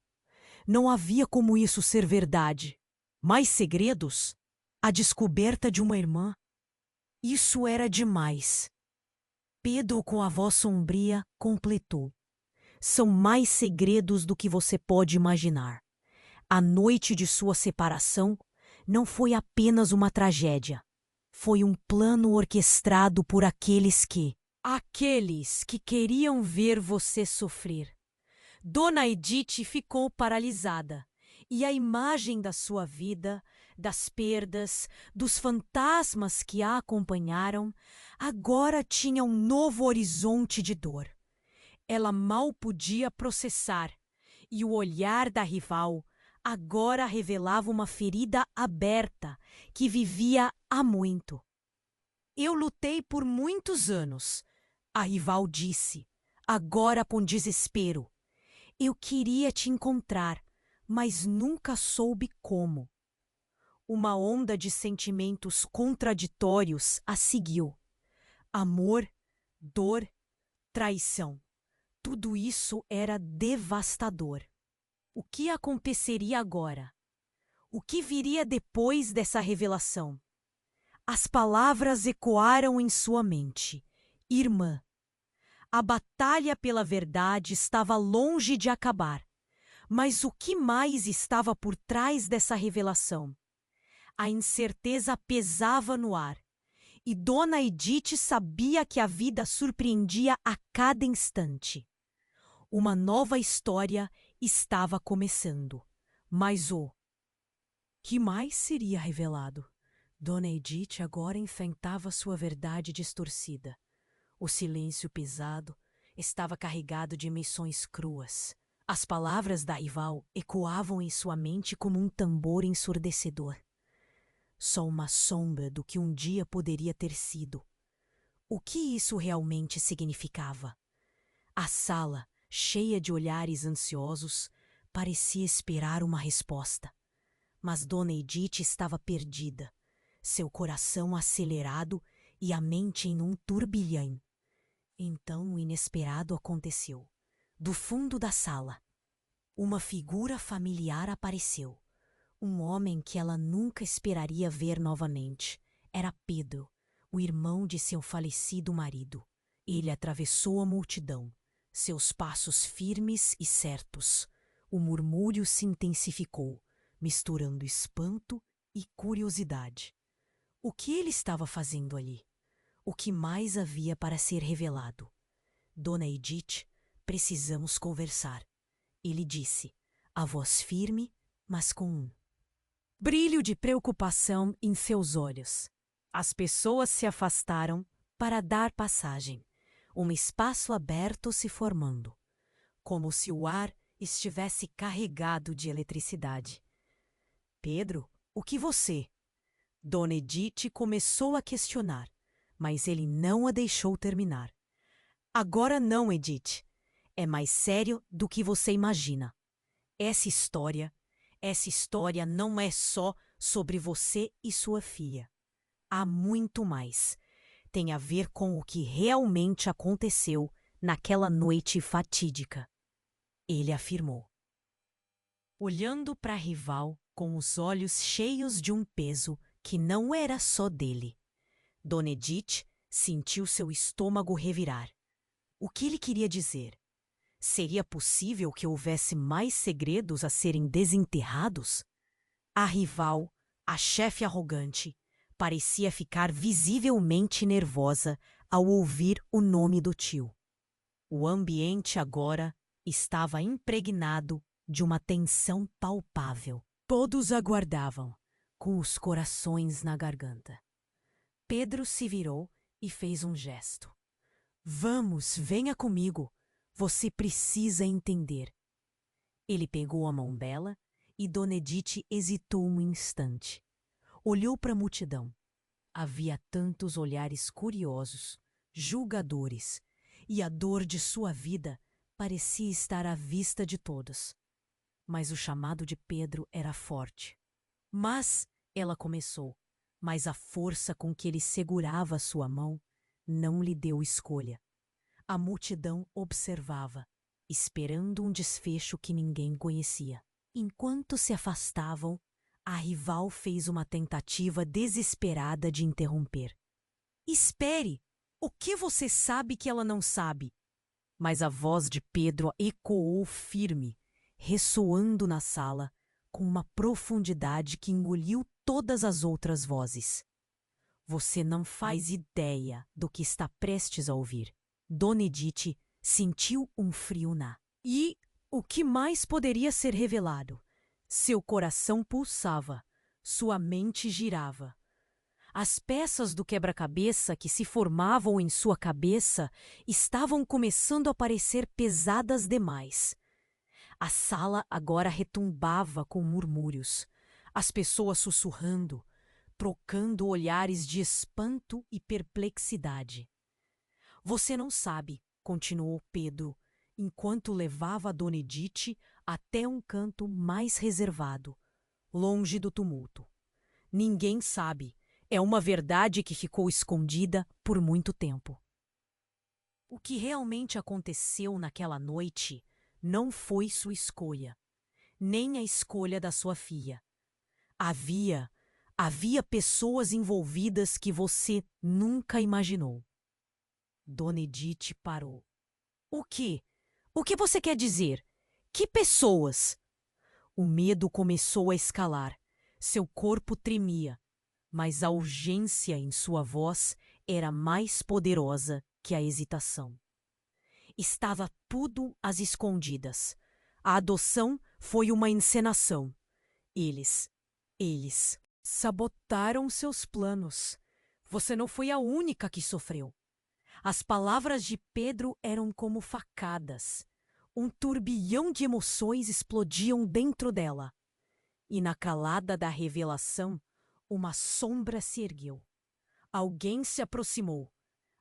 Não havia como isso ser verdade. Mais segredos? A descoberta de uma irmã? Isso era demais. Pedro, com a voz sombria, completou. São mais segredos do que você pode imaginar. A noite de sua separação não foi apenas uma tragédia. Foi um plano orquestrado por aqueles que queriam ver você sofrer. Dona Edith ficou paralisada, e a imagem da sua vida, das perdas, dos fantasmas que a acompanharam, agora tinha um novo horizonte de dor. Ela mal podia processar, e o olhar da rival agora revelava uma ferida aberta que vivia há muito. Eu lutei por muitos anos, a rival disse, agora com desespero. Eu queria te encontrar, mas nunca soube como. Uma onda de sentimentos contraditórios a seguiu. Amor, dor, traição. Tudo isso era devastador. O que aconteceria agora? O que viria depois dessa revelação? As palavras ecoaram em sua mente. Irmã. A batalha pela verdade estava longe de acabar. Mas o que mais estava por trás dessa revelação? A incerteza pesava no ar. E Dona Edith sabia que a vida surpreendia a cada instante. Uma nova história estava começando. Mas Que mais seria revelado? Dona Edith agora enfrentava sua verdade distorcida. O silêncio pesado estava carregado de emissões cruas. As palavras da rival ecoavam em sua mente como um tambor ensurdecedor. Só uma sombra do que um dia poderia ter sido. O que isso realmente significava? A sala, cheia de olhares ansiosos, parecia esperar uma resposta. Mas Dona Edith estava perdida, seu coração acelerado e a mente em um turbilhão. Então o inesperado aconteceu. Do fundo da sala, uma figura familiar apareceu. Um homem que ela nunca esperaria ver novamente. Era Pedro, o irmão de seu falecido marido. Ele atravessou a multidão, seus passos firmes e certos. O murmúrio se intensificou, misturando espanto e curiosidade. O que ele estava fazendo ali? O que mais havia para ser revelado? Dona Edith, precisamos conversar. Ele disse, a voz firme, mas com um brilho de preocupação em seus olhos. As pessoas se afastaram para dar passagem. Um espaço aberto se formando, como se o ar estivesse carregado de eletricidade. Pedro, o que você? Dona Edith começou a questionar, mas ele não a deixou terminar. Agora não, Edith. É mais sério do que você imagina. Essa história não é só sobre você e sua filha. Há muito mais. Tem a ver com o que realmente aconteceu naquela noite fatídica. Ele afirmou, olhando para a rival com os olhos cheios de um peso que não era só dele. Dona Edith sentiu seu estômago revirar. O que ele queria dizer? Seria possível que houvesse mais segredos a serem desenterrados? A rival, a chefe arrogante, parecia ficar visivelmente nervosa ao ouvir o nome do tio. O ambiente agora estava impregnado de uma tensão palpável. Todos aguardavam, com os corações na garganta. Pedro se virou e fez um gesto. Vamos, venha comigo. Você precisa entender. Ele pegou a mão dela e Dona Edith hesitou um instante. Olhou para a multidão. Havia tantos olhares curiosos, julgadores, e a dor de sua vida parecia estar à vista de todos. Mas o chamado de Pedro era forte. Mas, ela começou, mas a força com que ele segurava sua mão não lhe deu escolha. A multidão observava, esperando um desfecho que ninguém conhecia. Enquanto se afastavam, a rival fez uma tentativa desesperada de interromper. Espere! O que você sabe que ela não sabe? Mas a voz de Pedro ecoou firme, ressoando na sala, com uma profundidade que engoliu todas as outras vozes. Você não faz ideia do que está prestes a ouvir. Dona Edith sentiu um frio na. E o que mais poderia ser revelado? Seu coração pulsava, sua mente girava. As peças do quebra-cabeça que se formavam em sua cabeça estavam começando a parecer pesadas demais. A sala agora retumbava com murmúrios, as pessoas sussurrando, trocando olhares de espanto e perplexidade. Você não sabe, continuou Pedro, enquanto levava a Dona Edith até um canto mais reservado, longe do tumulto. Ninguém sabe. É uma verdade que ficou escondida por muito tempo. O que realmente aconteceu naquela noite não foi sua escolha, nem a escolha da sua filha. Havia pessoas envolvidas que você nunca imaginou. Dona Edith parou. O quê? O que você quer dizer? Que pessoas? O medo começou a escalar. Seu corpo tremia, mas a urgência em sua voz era mais poderosa que a hesitação. Estava tudo às escondidas. A adoção foi uma encenação. Eles Eles sabotaram seus planos. Você não foi a única que sofreu. As palavras de Pedro eram como facadas. Um turbilhão de emoções explodiam dentro dela. E na calada da revelação, uma sombra se ergueu. Alguém se aproximou.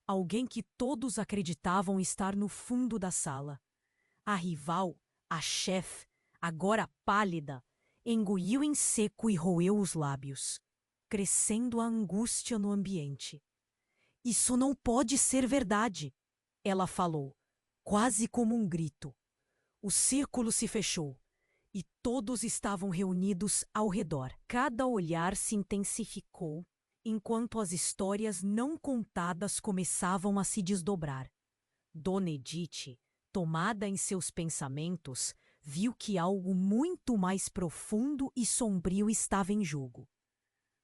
Alguém que todos acreditavam estar no fundo da sala. A rival, a chefe, agora pálida, engoliu em seco e roeu os lábios, crescendo a angústia no ambiente. Isso não pode ser verdade, ela falou, quase como um grito. O círculo se fechou e todos estavam reunidos ao redor. Cada olhar se intensificou enquanto as histórias não contadas começavam a se desdobrar. Dona Edith, tomada em seus pensamentos, viu que algo muito mais profundo e sombrio estava em jogo.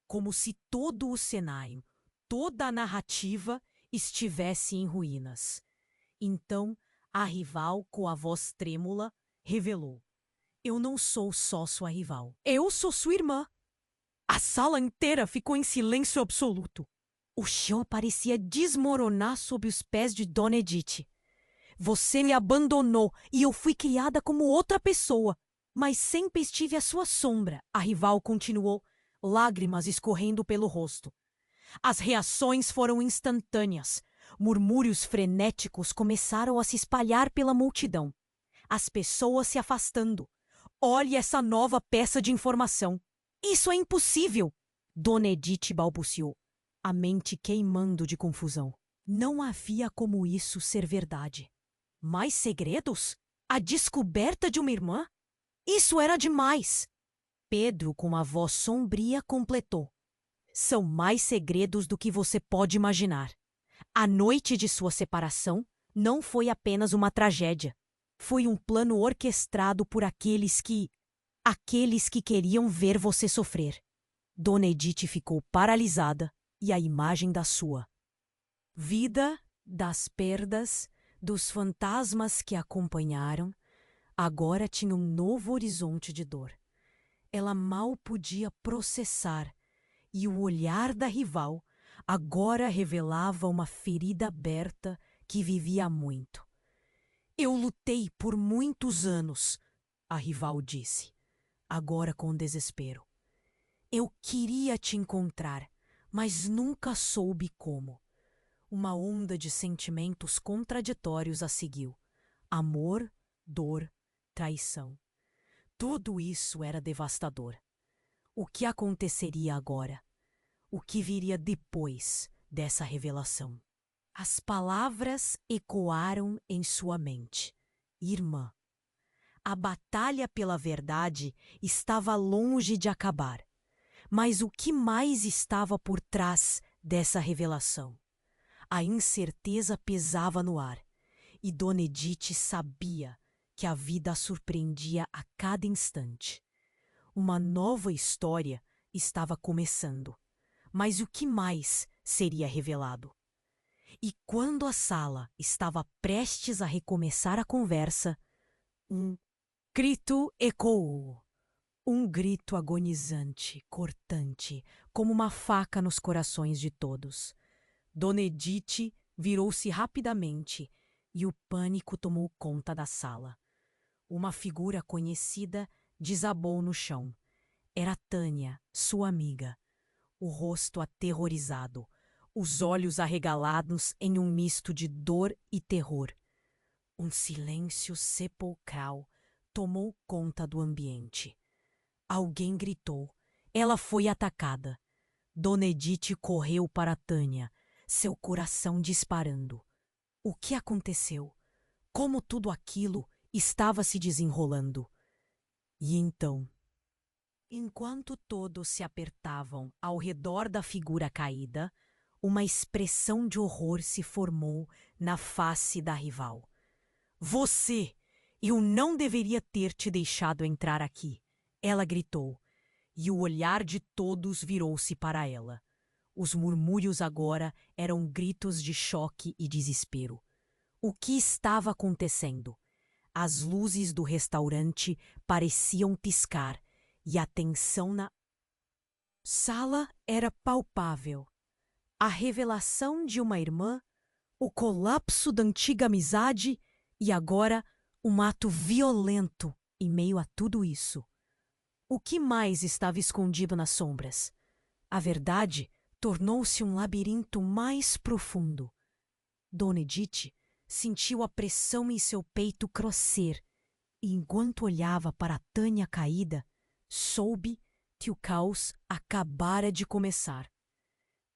Como se todo o cenário, toda a narrativa estivesse em ruínas. Então, a rival, com a voz trêmula, revelou: Eu não sou só sua rival. Eu sou sua irmã. A sala inteira ficou em silêncio absoluto. O chão parecia desmoronar sob os pés de Dona Edith. Você me abandonou e eu fui criada como outra pessoa. Mas sempre estive à sua sombra, a rival continuou, lágrimas escorrendo pelo rosto. As reações foram instantâneas. Murmúrios frenéticos começaram a se espalhar pela multidão. As pessoas se afastando. Olhe essa nova peça de informação. Isso é impossível! Dona Edith balbuciou, a mente queimando de confusão. Não havia como isso ser verdade. Mais segredos? A descoberta de uma irmã? Isso era demais! Pedro, com uma voz sombria, completou. São mais segredos do que você pode imaginar. A noite de sua separação não foi apenas uma tragédia. Foi um plano orquestrado por aqueles que queriam ver você sofrer. Dona Edith ficou paralisada e a imagem da sua vida, das perdas, dos fantasmas que a acompanharam, agora tinha um novo horizonte de dor. Ela mal podia processar e o olhar da rival agora revelava uma ferida aberta que vivia há muito. Eu lutei por muitos anos, a rival disse, agora com desespero. Eu queria te encontrar, mas nunca soube como. Uma onda de sentimentos contraditórios a seguiu. Amor, dor, traição. Tudo isso era devastador. O que aconteceria agora? O que viria depois dessa revelação? As palavras ecoaram em sua mente. Irmã. A batalha pela verdade estava longe de acabar. Mas o que mais estava por trás dessa revelação? A incerteza pesava no ar, e Dona Edith sabia que a vida a surpreendia a cada instante. Uma nova história estava começando, mas o que mais seria revelado? E quando a sala estava prestes a recomeçar a conversa, um grito ecoou. Um grito agonizante, cortante, como uma faca nos corações de todos. Dona Edith virou-se rapidamente e o pânico tomou conta da sala. Uma figura conhecida desabou no chão. Era Tânia, sua amiga. O rosto aterrorizado, os olhos arregalados em um misto de dor e terror. Um silêncio sepulcral tomou conta do ambiente. Alguém gritou. Ela foi atacada. Dona Edith correu para Tânia, seu coração disparando. O que aconteceu? Como tudo aquilo estava se desenrolando? E então, enquanto todos se apertavam ao redor da figura caída, uma expressão de horror se formou na face da rival. Você! Eu não deveria ter te deixado entrar aqui! Ela gritou, e o olhar de todos virou-se para ela. Os murmúrios agora eram gritos de choque e desespero. O que estava acontecendo? As luzes do restaurante pareciam piscar, e a tensão na Sala era palpável. A revelação de uma irmã, o colapso da antiga amizade e agora um ato violento em meio a tudo isso. O que mais estava escondido nas sombras? A verdade tornou-se um labirinto mais profundo. Dona Edith sentiu a pressão em seu peito crescer e, enquanto olhava para a Tânia caída, soube que o caos acabara de começar.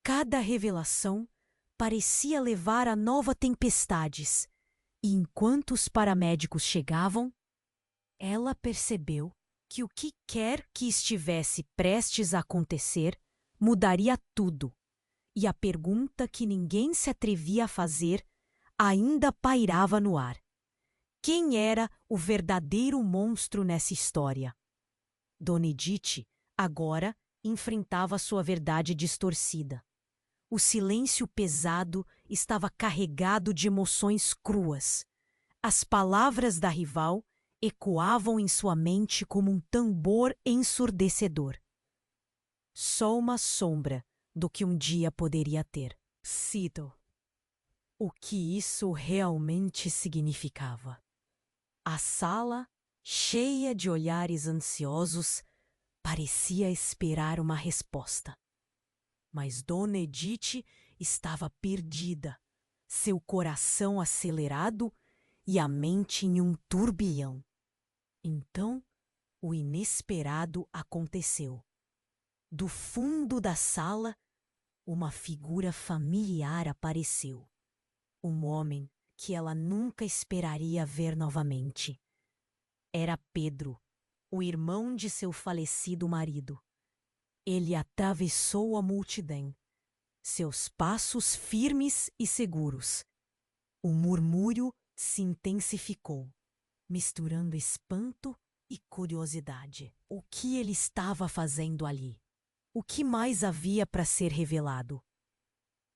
Cada revelação parecia levar a novas tempestades, e enquanto os paramédicos chegavam, ela percebeu que o que quer que estivesse prestes a acontecer mudaria tudo, e a pergunta que ninguém se atrevia a fazer ainda pairava no ar. Quem era o verdadeiro monstro nessa história? Dona Edith agora enfrentava sua verdade distorcida. O silêncio pesado estava carregado de emoções cruas. As palavras da rival ecoavam em sua mente como um tambor ensurdecedor. Só uma sombra do que um dia poderia ter sido. O que isso realmente significava? A sala, cheia de olhares ansiosos, parecia esperar uma resposta. Mas Dona Edith estava perdida, seu coração acelerado e a mente em um turbilhão. Então, o inesperado aconteceu. Do fundo da sala, uma figura familiar apareceu. Um homem que ela nunca esperaria ver novamente. Era Pedro, o irmão de seu falecido marido. Ele atravessou a multidão, seus passos firmes e seguros. O murmúrio se intensificou, misturando espanto e curiosidade. O que ele estava fazendo ali? O que mais havia para ser revelado?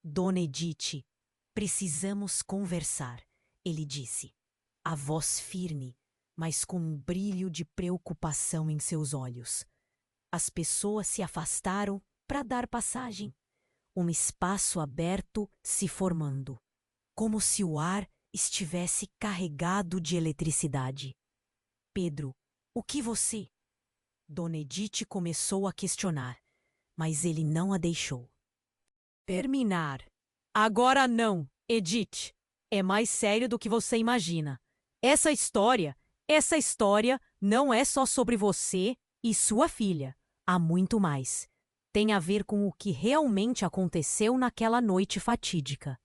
Dona Edith, precisamos conversar, ele disse, a voz firme, mas com um brilho de preocupação em seus olhos. As pessoas se afastaram para dar passagem. Um espaço aberto se formando, como se o ar estivesse carregado de eletricidade. Pedro, o que você? Dona Edith começou a questionar, mas ele não a deixou. Terminar. Agora não, Edith. É mais sério do que você imagina. Essa história não é só sobre você e sua filha. Há muito mais. Tem a ver com o que realmente aconteceu naquela noite fatídica.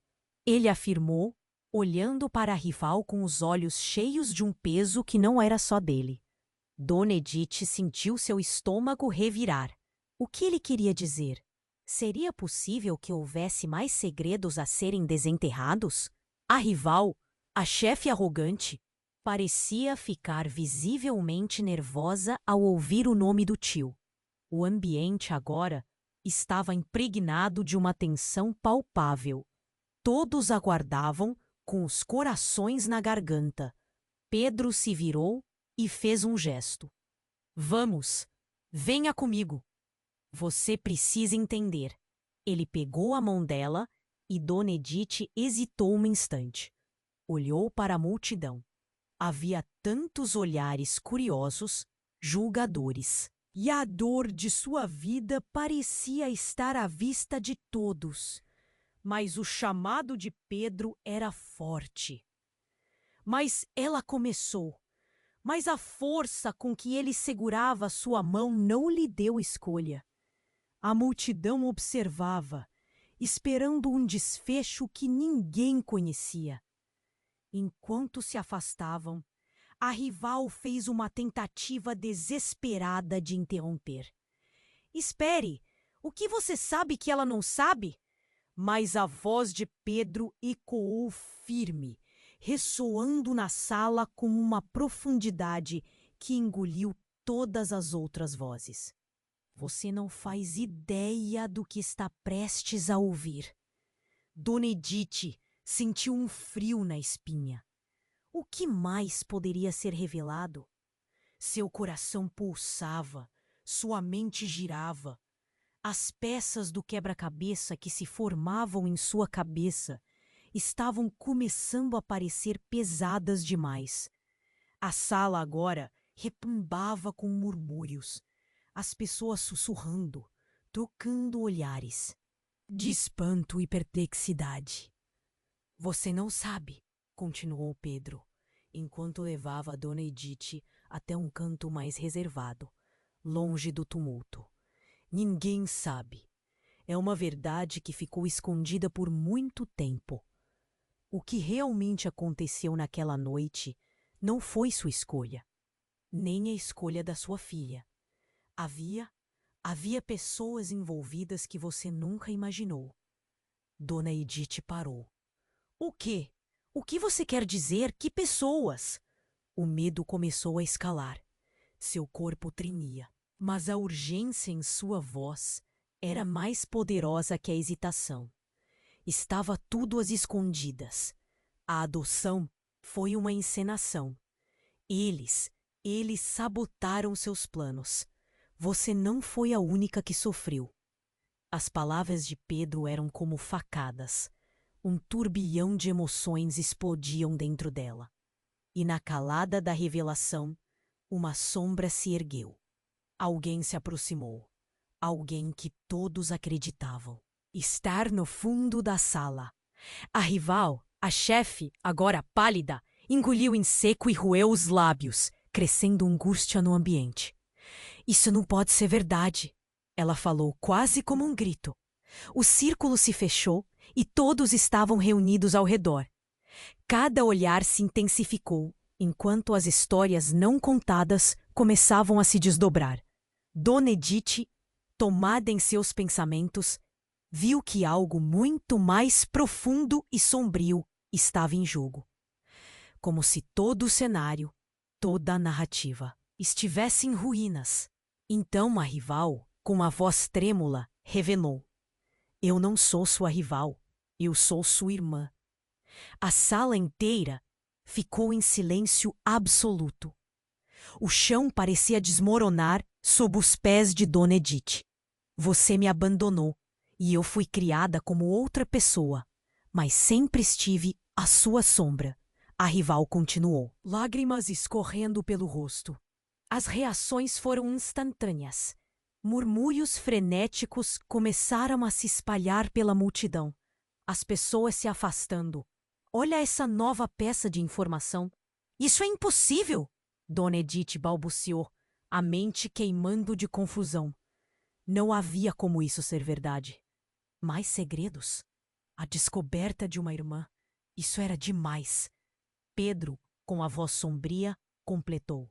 Ele afirmou, olhando para a rival com os olhos cheios de um peso que não era só dele. Dona Edith sentiu seu estômago revirar. O que ele queria dizer? Seria possível que houvesse mais segredos a serem desenterrados? A rival, a chefe arrogante, parecia ficar visivelmente nervosa ao ouvir o nome do tio. O ambiente agora estava impregnado de uma tensão palpável. Todos aguardavam com os corações na garganta. Pedro se virou e fez um gesto. Vamos, venha comigo. Você precisa entender. Ele pegou a mão dela e Dona Edith hesitou um instante. Olhou para a multidão. Havia tantos olhares curiosos, julgadores. E a dor de sua vida parecia estar à vista de todos. Mas o chamado de Pedro era forte. Mas ela começou. Mas a força com que ele segurava sua mão não lhe deu escolha. A multidão observava, esperando um desfecho que ninguém conhecia. Enquanto se afastavam, a rival fez uma tentativa desesperada de interromper. Espere! O que você sabe que ela não sabe? Mas a voz de Pedro ecoou firme, ressoando na sala com uma profundidade que engoliu todas as outras vozes. Você não faz ideia do que está prestes a ouvir. Dona Edith sentiu um frio na espinha. O que mais poderia ser revelado? Seu coração pulsava, sua mente girava. As peças do quebra-cabeça que se formavam em sua cabeça estavam começando a parecer pesadas demais. A sala agora retumbava com murmúrios, as pessoas sussurrando, trocando olhares, de espanto e perplexidade. Você não sabe, continuou Pedro, enquanto levava a Dona Edith até um canto mais reservado, longe do tumulto. Ninguém sabe. É uma verdade que ficou escondida por muito tempo. O que realmente aconteceu naquela noite não foi sua escolha, nem a escolha da sua filha. Havia pessoas envolvidas que você nunca imaginou. Dona Edith parou. O quê? O que você quer dizer? Que pessoas? O medo começou a escalar. Seu corpo tremia, mas a urgência em sua voz era mais poderosa que a hesitação. Estava tudo às escondidas. A adoção foi uma encenação. Eles sabotaram seus planos. Você não foi a única que sofreu. As palavras de Pedro eram como facadas. Um turbilhão de emoções explodiam dentro dela. E na calada da revelação, uma sombra se ergueu. Alguém se aproximou. Alguém que todos acreditavam estar no fundo da sala. A rival, a chefe, agora pálida, engoliu em seco e roeu os lábios, crescendo angústia no ambiente. Isso não pode ser verdade, ela falou quase como um grito. O círculo se fechou e todos estavam reunidos ao redor. Cada olhar se intensificou, enquanto as histórias não contadas começavam a se desdobrar. Dona Edith, tomada em seus pensamentos, viu que algo muito mais profundo e sombrio estava em jogo. Como se todo o cenário, toda a narrativa, estivesse em ruínas. Então a rival, com a voz trêmula, revelou: Eu não sou sua rival, eu sou sua irmã. A sala inteira ficou em silêncio absoluto. O chão parecia desmoronar sob os pés de Dona Edith. Você me abandonou e eu fui criada como outra pessoa, mas sempre estive à sua sombra. A rival continuou, lágrimas escorrendo pelo rosto. As reações foram instantâneas. Murmúrios frenéticos começaram a se espalhar pela multidão. As pessoas se afastando. Olha essa nova peça de informação. Isso é impossível! Dona Edith balbuciou, a mente queimando de confusão. Não havia como isso ser verdade. Mais segredos? A descoberta de uma irmã. Isso era demais. Pedro, com a voz sombria, completou.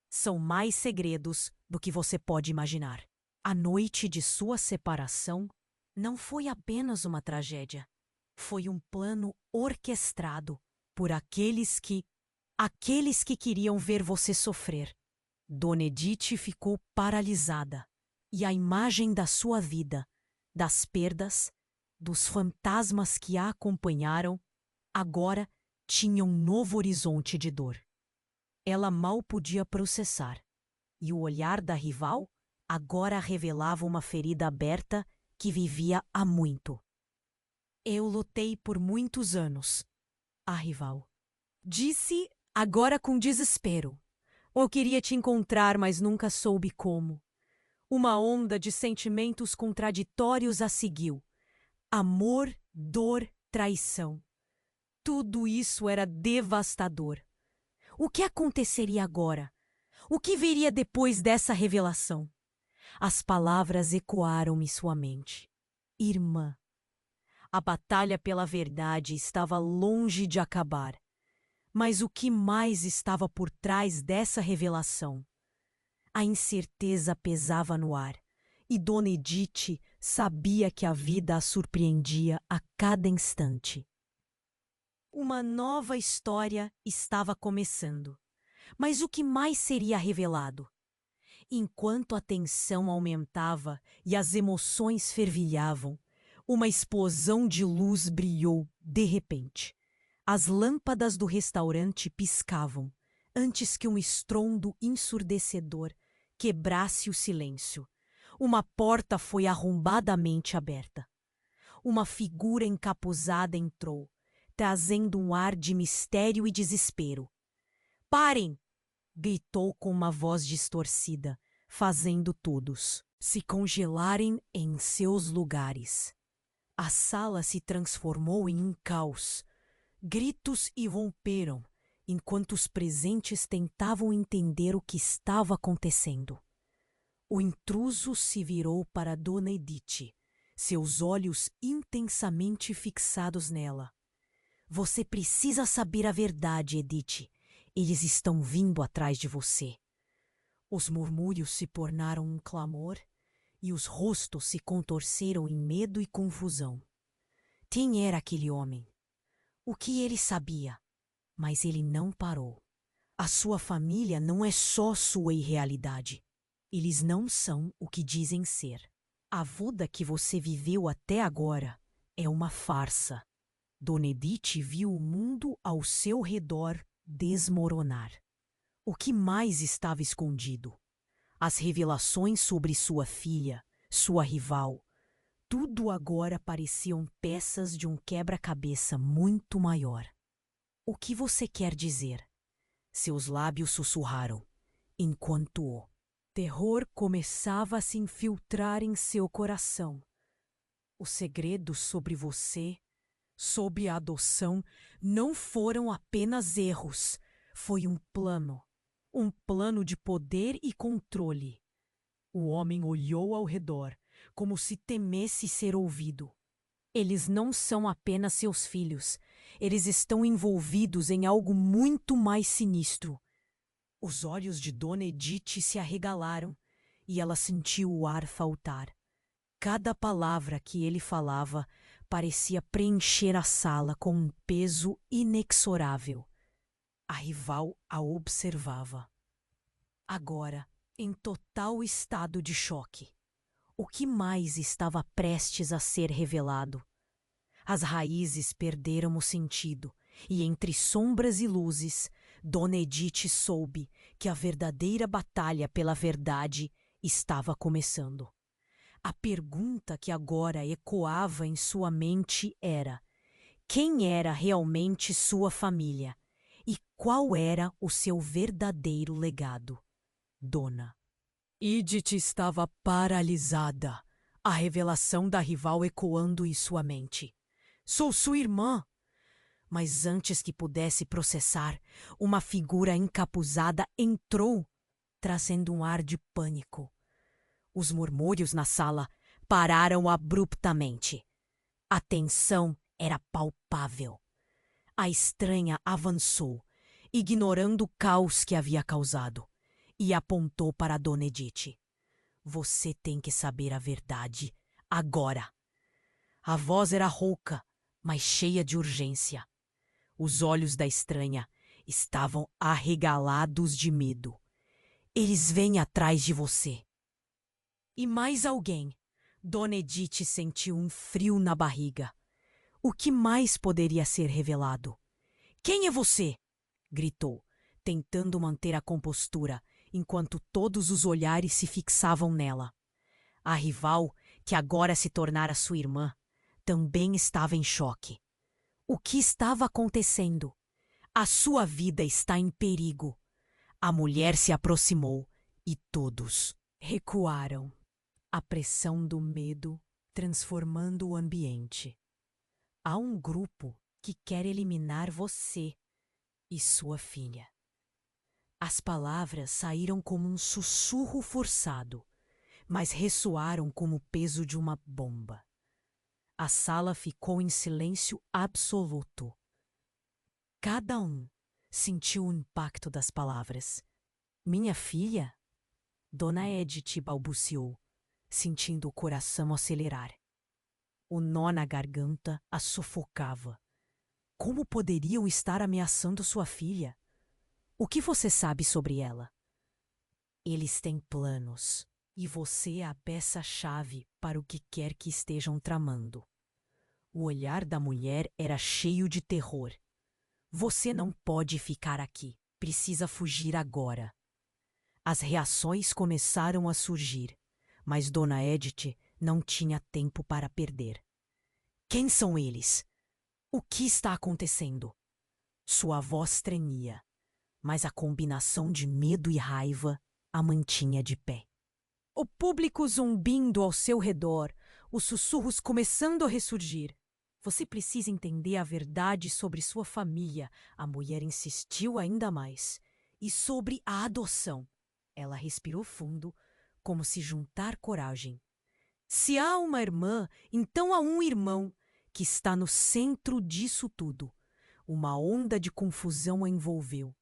São mais segredos do que você pode imaginar. A noite de sua separação não foi apenas uma tragédia. Foi um plano orquestrado por aqueles que queriam ver você sofrer. Dona Edith ficou paralisada, e a imagem da sua vida, das perdas, dos fantasmas que a acompanharam, agora tinha um novo horizonte de dor. Ela mal podia processar, e o olhar da rival agora revelava uma ferida aberta que vivia há muito. Eu lutei por muitos anos, a rival disse agora com desespero. Eu queria te encontrar, mas nunca soube como. Uma onda de sentimentos contraditórios a seguiu. Amor, dor, traição. Tudo isso era devastador. O que aconteceria agora? O que viria depois dessa revelação? As palavras ecoaram em sua mente. Irmã. A batalha pela verdade estava longe de acabar. Mas o que mais estava por trás dessa revelação? A incerteza pesava no ar, e Dona Edith sabia que a vida a surpreendia a cada instante. Uma nova história estava começando. Mas o que mais seria revelado? Enquanto a tensão aumentava e as emoções fervilhavam, uma explosão de luz brilhou de repente. As lâmpadas do restaurante piscavam, antes que um estrondo ensurdecedor quebrasse o silêncio. uma porta foi arrombadamente aberta. Uma figura encapuzada entrou, trazendo um ar de mistério e desespero. "Parem!" gritou com uma voz distorcida, fazendo todos se congelarem em seus lugares. A sala se transformou em um caos. Gritos irromperam, enquanto os presentes tentavam entender o que estava acontecendo. O intruso se virou para Dona Edith, seus olhos intensamente fixados nela. "Você precisa saber a verdade, Edith. Eles estão vindo atrás de você." Os murmúrios se tornaram um clamor e os rostos se contorceram em medo e confusão. Quem era aquele homem? O que ele sabia? Mas ele não parou. A sua família não é só sua irrealidade. Eles não são o que dizem ser. A vida que você viveu até agora é uma farsa. Dona Edith viu o mundo ao seu redor desmoronar. O que mais estava escondido? As revelações sobre sua filha, sua rival. Tudo agora pareciam peças de um quebra-cabeça muito maior. "O que você quer dizer?" Seus lábios sussurraram, enquanto o terror começava a se infiltrar em seu coração. "Os segredos sobre você, sob a adoção, não foram apenas erros. Foi um plano de poder e controle." O homem olhou ao redor, como se temesse ser ouvido. "Eles não são apenas seus filhos. Eles estão envolvidos em algo muito mais sinistro." Os olhos de Dona Edith se arregalaram e ela sentiu o ar faltar. Cada palavra que ele falava parecia preencher a sala com um peso inexorável. A rival a observava. Agora, em total estado de choque. O que mais estava prestes a ser revelado? As raízes perderam o sentido, e entre sombras e luzes, Dona Edith soube que a verdadeira batalha pela verdade estava começando. A pergunta que agora ecoava em sua mente era: quem era realmente sua família? E qual era o seu verdadeiro legado? Dona Edith estava paralisada, a revelação da rival ecoando em sua mente. "Sou sua irmã!" Mas antes que pudesse processar, uma figura encapuzada entrou, trazendo um ar de pânico. Os murmúrios na sala pararam abruptamente. A tensão era palpável. A estranha avançou, ignorando o caos que havia causado, e apontou para Dona Edith. "Você tem que saber a verdade, agora." A voz era rouca, mas cheia de urgência. Os olhos da estranha estavam arregalados de medo. "Eles vêm atrás de você." E mais alguém. Dona Edith sentiu um frio na barriga. O que mais poderia ser revelado? "Quem é você?" gritou, tentando manter a compostura, enquanto todos os olhares se fixavam nela. A rival, que agora se tornara sua irmã, também estava em choque. O que estava acontecendo? A sua vida está em perigo. A mulher se aproximou e todos recuaram. A pressão do medo transformando o ambiente. "Há um grupo que quer eliminar você e sua filha." As palavras saíram como um sussurro forçado, mas ressoaram como o peso de uma bomba. A sala ficou em silêncio absoluto. Cada um sentiu o impacto das palavras. "Minha filha?" Dona Edith balbuciou, sentindo o coração acelerar. O nó na garganta a sufocava. Como poderiam estar ameaçando sua filha? "O que você sabe sobre ela?" "Eles têm planos, e você é a peça-chave para o que quer que estejam tramando." O olhar da mulher era cheio de terror. "Você não pode ficar aqui. Precisa fugir agora." As reações começaram a surgir. Mas Dona Edith não tinha tempo para perder. Quem são eles? O que está acontecendo? Sua voz tremia, mas a combinação de medo e raiva a mantinha de pé. O público zumbindo ao seu redor, os sussurros começando a ressurgir. Você precisa entender a verdade sobre sua família, a mulher insistiu ainda mais. E sobre a adoção. Ela respirou fundo, como se juntar coragem. Se há uma irmã, então há um irmão que está no centro disso tudo. Uma onda de confusão a envolveu.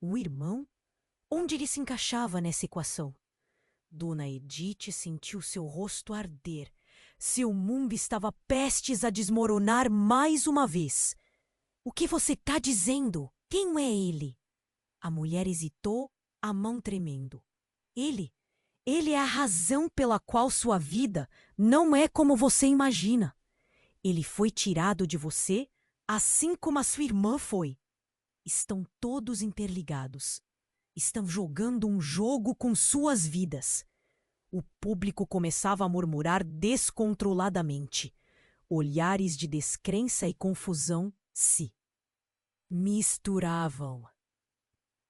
O irmão? Onde ele se encaixava nessa equação? Dona Edith sentiu seu rosto arder. Seu mundo estava prestes a desmoronar mais uma vez. O que você está dizendo? Quem é ele? A mulher hesitou, a mão tremendo. Ele é a razão pela qual sua vida não é como você imagina. Ele foi tirado de você, assim como a sua irmã foi. Estão todos interligados. Estão jogando um jogo com suas vidas. O público começava a murmurar descontroladamente. Olhares de descrença e confusão se misturavam.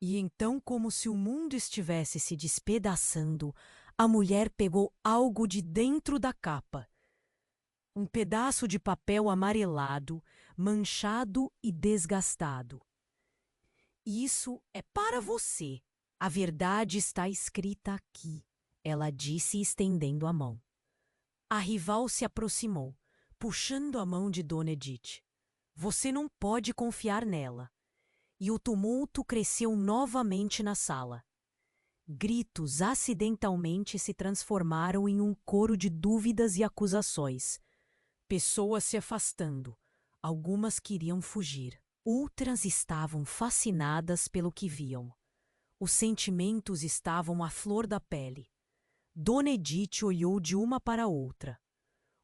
E então, como se o mundo estivesse se despedaçando, a mulher pegou algo de dentro da capa. Um pedaço de papel amarelado, manchado e desgastado. Isso é para você. A verdade está escrita aqui, ela disse estendendo a mão. A rival se aproximou, puxando a mão de Dona Edith. Você não pode confiar nela. E o tumulto cresceu novamente na sala. Gritos acidentalmente se transformaram em um coro de dúvidas e acusações. Pessoas se afastando. Algumas queriam fugir. Outras estavam fascinadas pelo que viam. Os sentimentos estavam à flor da pele. Dona Edith olhou de uma para outra.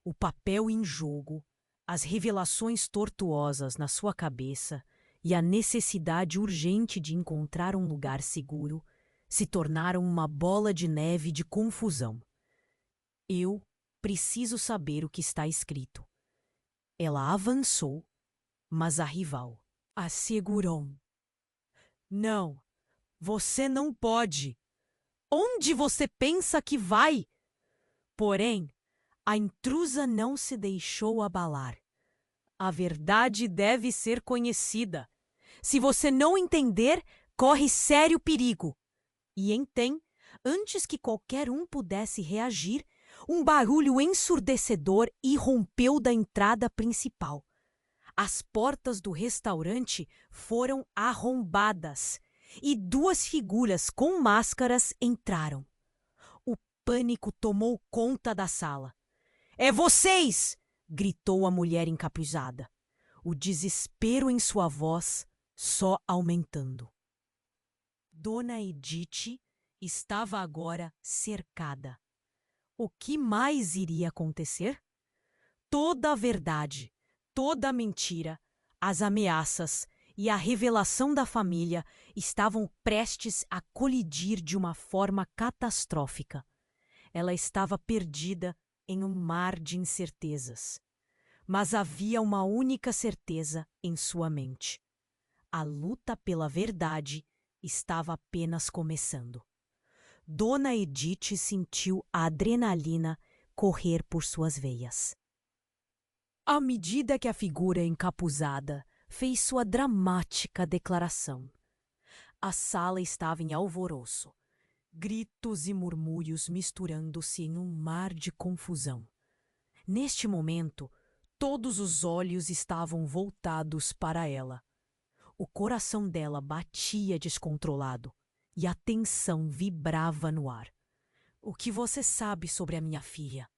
O papel em jogo, as revelações tortuosas na sua cabeça e a necessidade urgente de encontrar um lugar seguro se tornaram uma bola de neve de confusão. Eu preciso saber o que está escrito. Ela avançou, mas a rival a segurou. Não, você não pode. Onde você pensa que vai? Porém, a intrusa não se deixou abalar. A verdade deve ser conhecida. Se você não entender, corre sério perigo. E então, antes que qualquer um pudesse reagir, um barulho ensurdecedor irrompeu da entrada principal. As portas do restaurante foram arrombadas e duas figuras com máscaras entraram. O pânico tomou conta da sala. É vocês! Gritou a mulher encapuzada. O desespero em sua voz só aumentando. Dona Edith estava agora cercada. O que mais iria acontecer? Toda a verdade, toda a mentira, as ameaças e a revelação da família estavam prestes a colidir de uma forma catastrófica. Ela estava perdida em um mar de incertezas. Mas havia uma única certeza em sua mente. A luta pela verdade estava apenas começando. Dona Edith sentiu a adrenalina correr por suas veias. À medida que a figura encapuzada fez sua dramática declaração, a sala estava em alvoroço. Gritos e murmúrios misturando-se em um mar de confusão. Neste momento, todos os olhos estavam voltados para ela. O coração dela batia descontrolado e a tensão vibrava no ar. O que você sabe sobre a minha filha?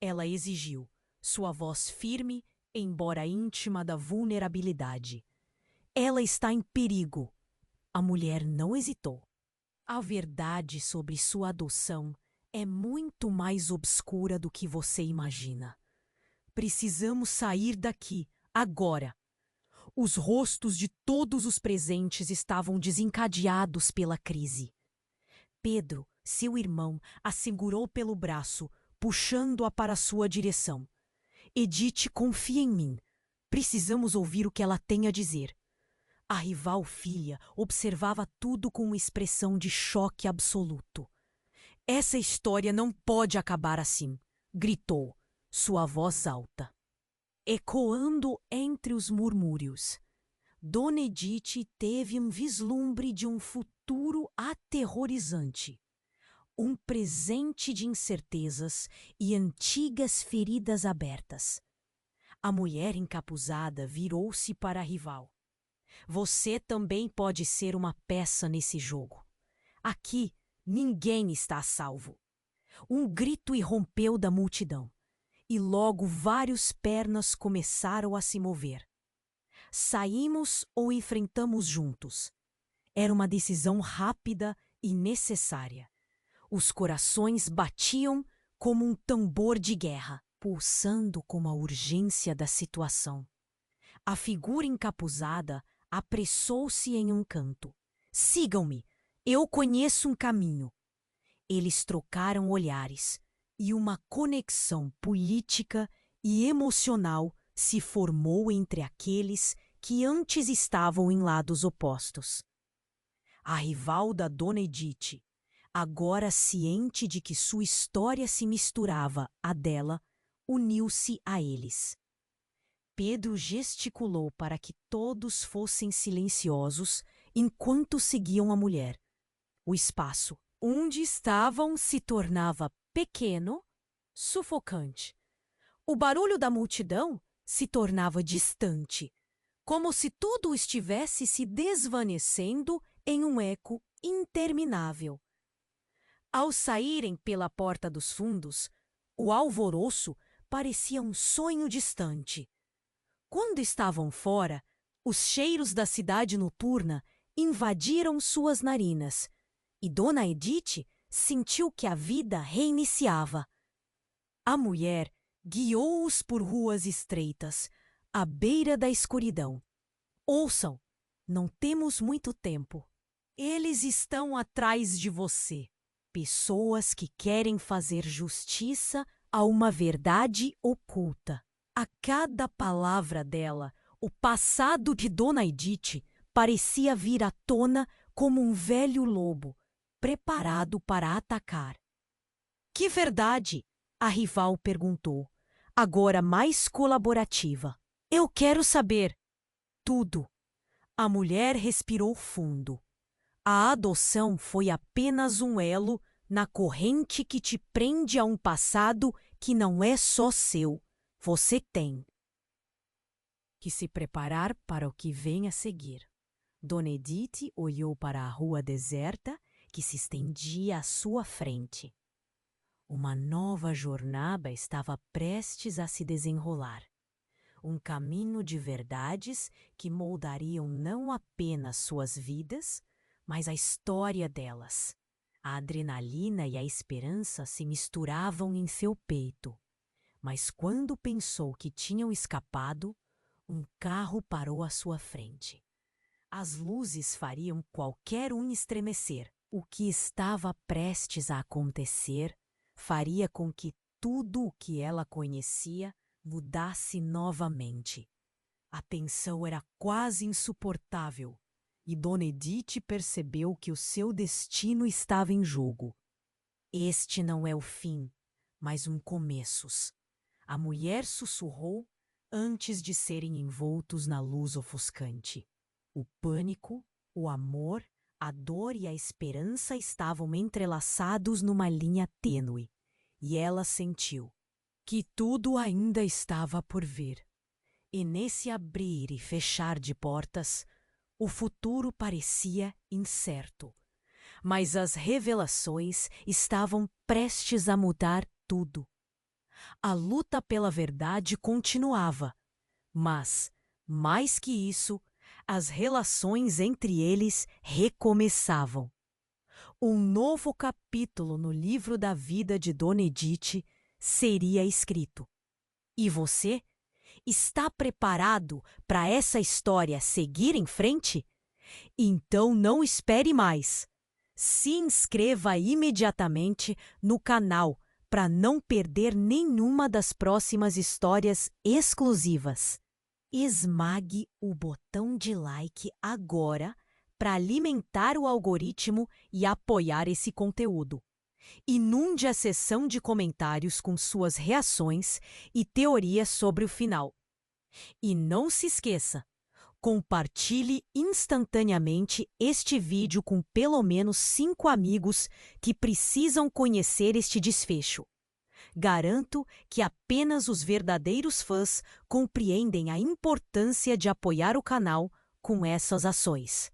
Ela exigiu, sua voz firme, embora íntima da vulnerabilidade. Ela está em perigo. A mulher não hesitou. A verdade sobre sua adoção é muito mais obscura do que você imagina. Precisamos sair daqui, agora. Os rostos de todos os presentes estavam desencadeados pela crise. Pedro Seu irmão a segurou pelo braço, puxando-a para sua direção. Edith, confia em mim. Precisamos ouvir o que ela tem a dizer. A rival filha observava tudo com uma expressão de choque absoluto. Essa história não pode acabar assim, gritou, sua voz alta. Ecoando entre os murmúrios, Dona Edith teve um vislumbre de um futuro aterrorizante. Um presente de incertezas e antigas feridas abertas. A mulher encapuzada virou-se para a rival. Você também pode ser uma peça nesse jogo. Aqui, ninguém está a salvo. Um grito irrompeu da multidão, e logo várias pernas começaram a se mover. Saímos ou enfrentamos juntos? Era uma decisão rápida e necessária. Os corações batiam como um tambor de guerra, pulsando com a urgência da situação. A figura encapuzada apressou-se em um canto. Sigam-me, eu conheço um caminho. Eles trocaram olhares e uma conexão política e emocional se formou entre aqueles que antes estavam em lados opostos. A rival da Dona Edith, agora ciente de que sua história se misturava à dela, uniu-se a eles. Pedro gesticulou para que todos fossem silenciosos enquanto seguiam a mulher. O espaço onde estavam se tornava pequeno, sufocante. O barulho da multidão se tornava distante, como se tudo estivesse se desvanecendo em um eco interminável. Ao saírem pela porta dos fundos, o alvoroço parecia um sonho distante. Quando estavam fora, os cheiros da cidade noturna invadiram suas narinas, e Dona Edith sentiu que a vida reiniciava. A mulher guiou-os por ruas estreitas, à beira da escuridão. Ouçam, não temos muito tempo. Eles estão atrás de você. Pessoas que querem fazer justiça a uma verdade oculta. A cada palavra dela, o passado de Dona Edith parecia vir à tona como um velho lobo, preparado para atacar. Que verdade? A rival perguntou, agora mais colaborativa. Eu quero saber. Tudo. A mulher respirou fundo. A adoção foi apenas um elo na corrente que te prende a um passado que não é só seu. Você tem que se preparar para o que vem a seguir. Dona Edith olhou para a rua deserta que se estendia à sua frente. Uma nova jornada estava prestes a se desenrolar. Um caminho de verdades que moldariam não apenas suas vidas, mas a história delas. A adrenalina e a esperança se misturavam em seu peito. Mas quando pensou que tinham escapado, um carro parou à sua frente. As luzes fariam qualquer um estremecer. O que estava prestes a acontecer faria com que tudo o que ela conhecia mudasse novamente. A tensão era quase insuportável, e Dona Edith percebeu que o seu destino estava em jogo. Este não é o fim, mas um começo. A mulher sussurrou antes de serem envoltos na luz ofuscante. O pânico, o amor, a dor e a esperança estavam entrelaçados numa linha tênue, e ela sentiu que tudo ainda estava por vir. E nesse abrir e fechar de portas, o futuro parecia incerto. Mas as revelações estavam prestes a mudar tudo. A luta pela verdade continuava, mas, mais que isso, as relações entre eles recomeçavam. Um novo capítulo no livro da vida de Dona Edith seria escrito. E você? Está preparado para essa história seguir em frente? Então não espere mais. Se inscreva imediatamente no canal para não perder nenhuma das próximas histórias exclusivas. Esmague o botão de like agora para alimentar o algoritmo e apoiar esse conteúdo. Inunde a seção de comentários com suas reações e teorias sobre o final. E não se esqueça, compartilhe instantaneamente este vídeo com pelo menos 5 amigos que precisam conhecer este desfecho. Garanto que apenas os verdadeiros fãs compreendem a importância de apoiar o canal com essas ações.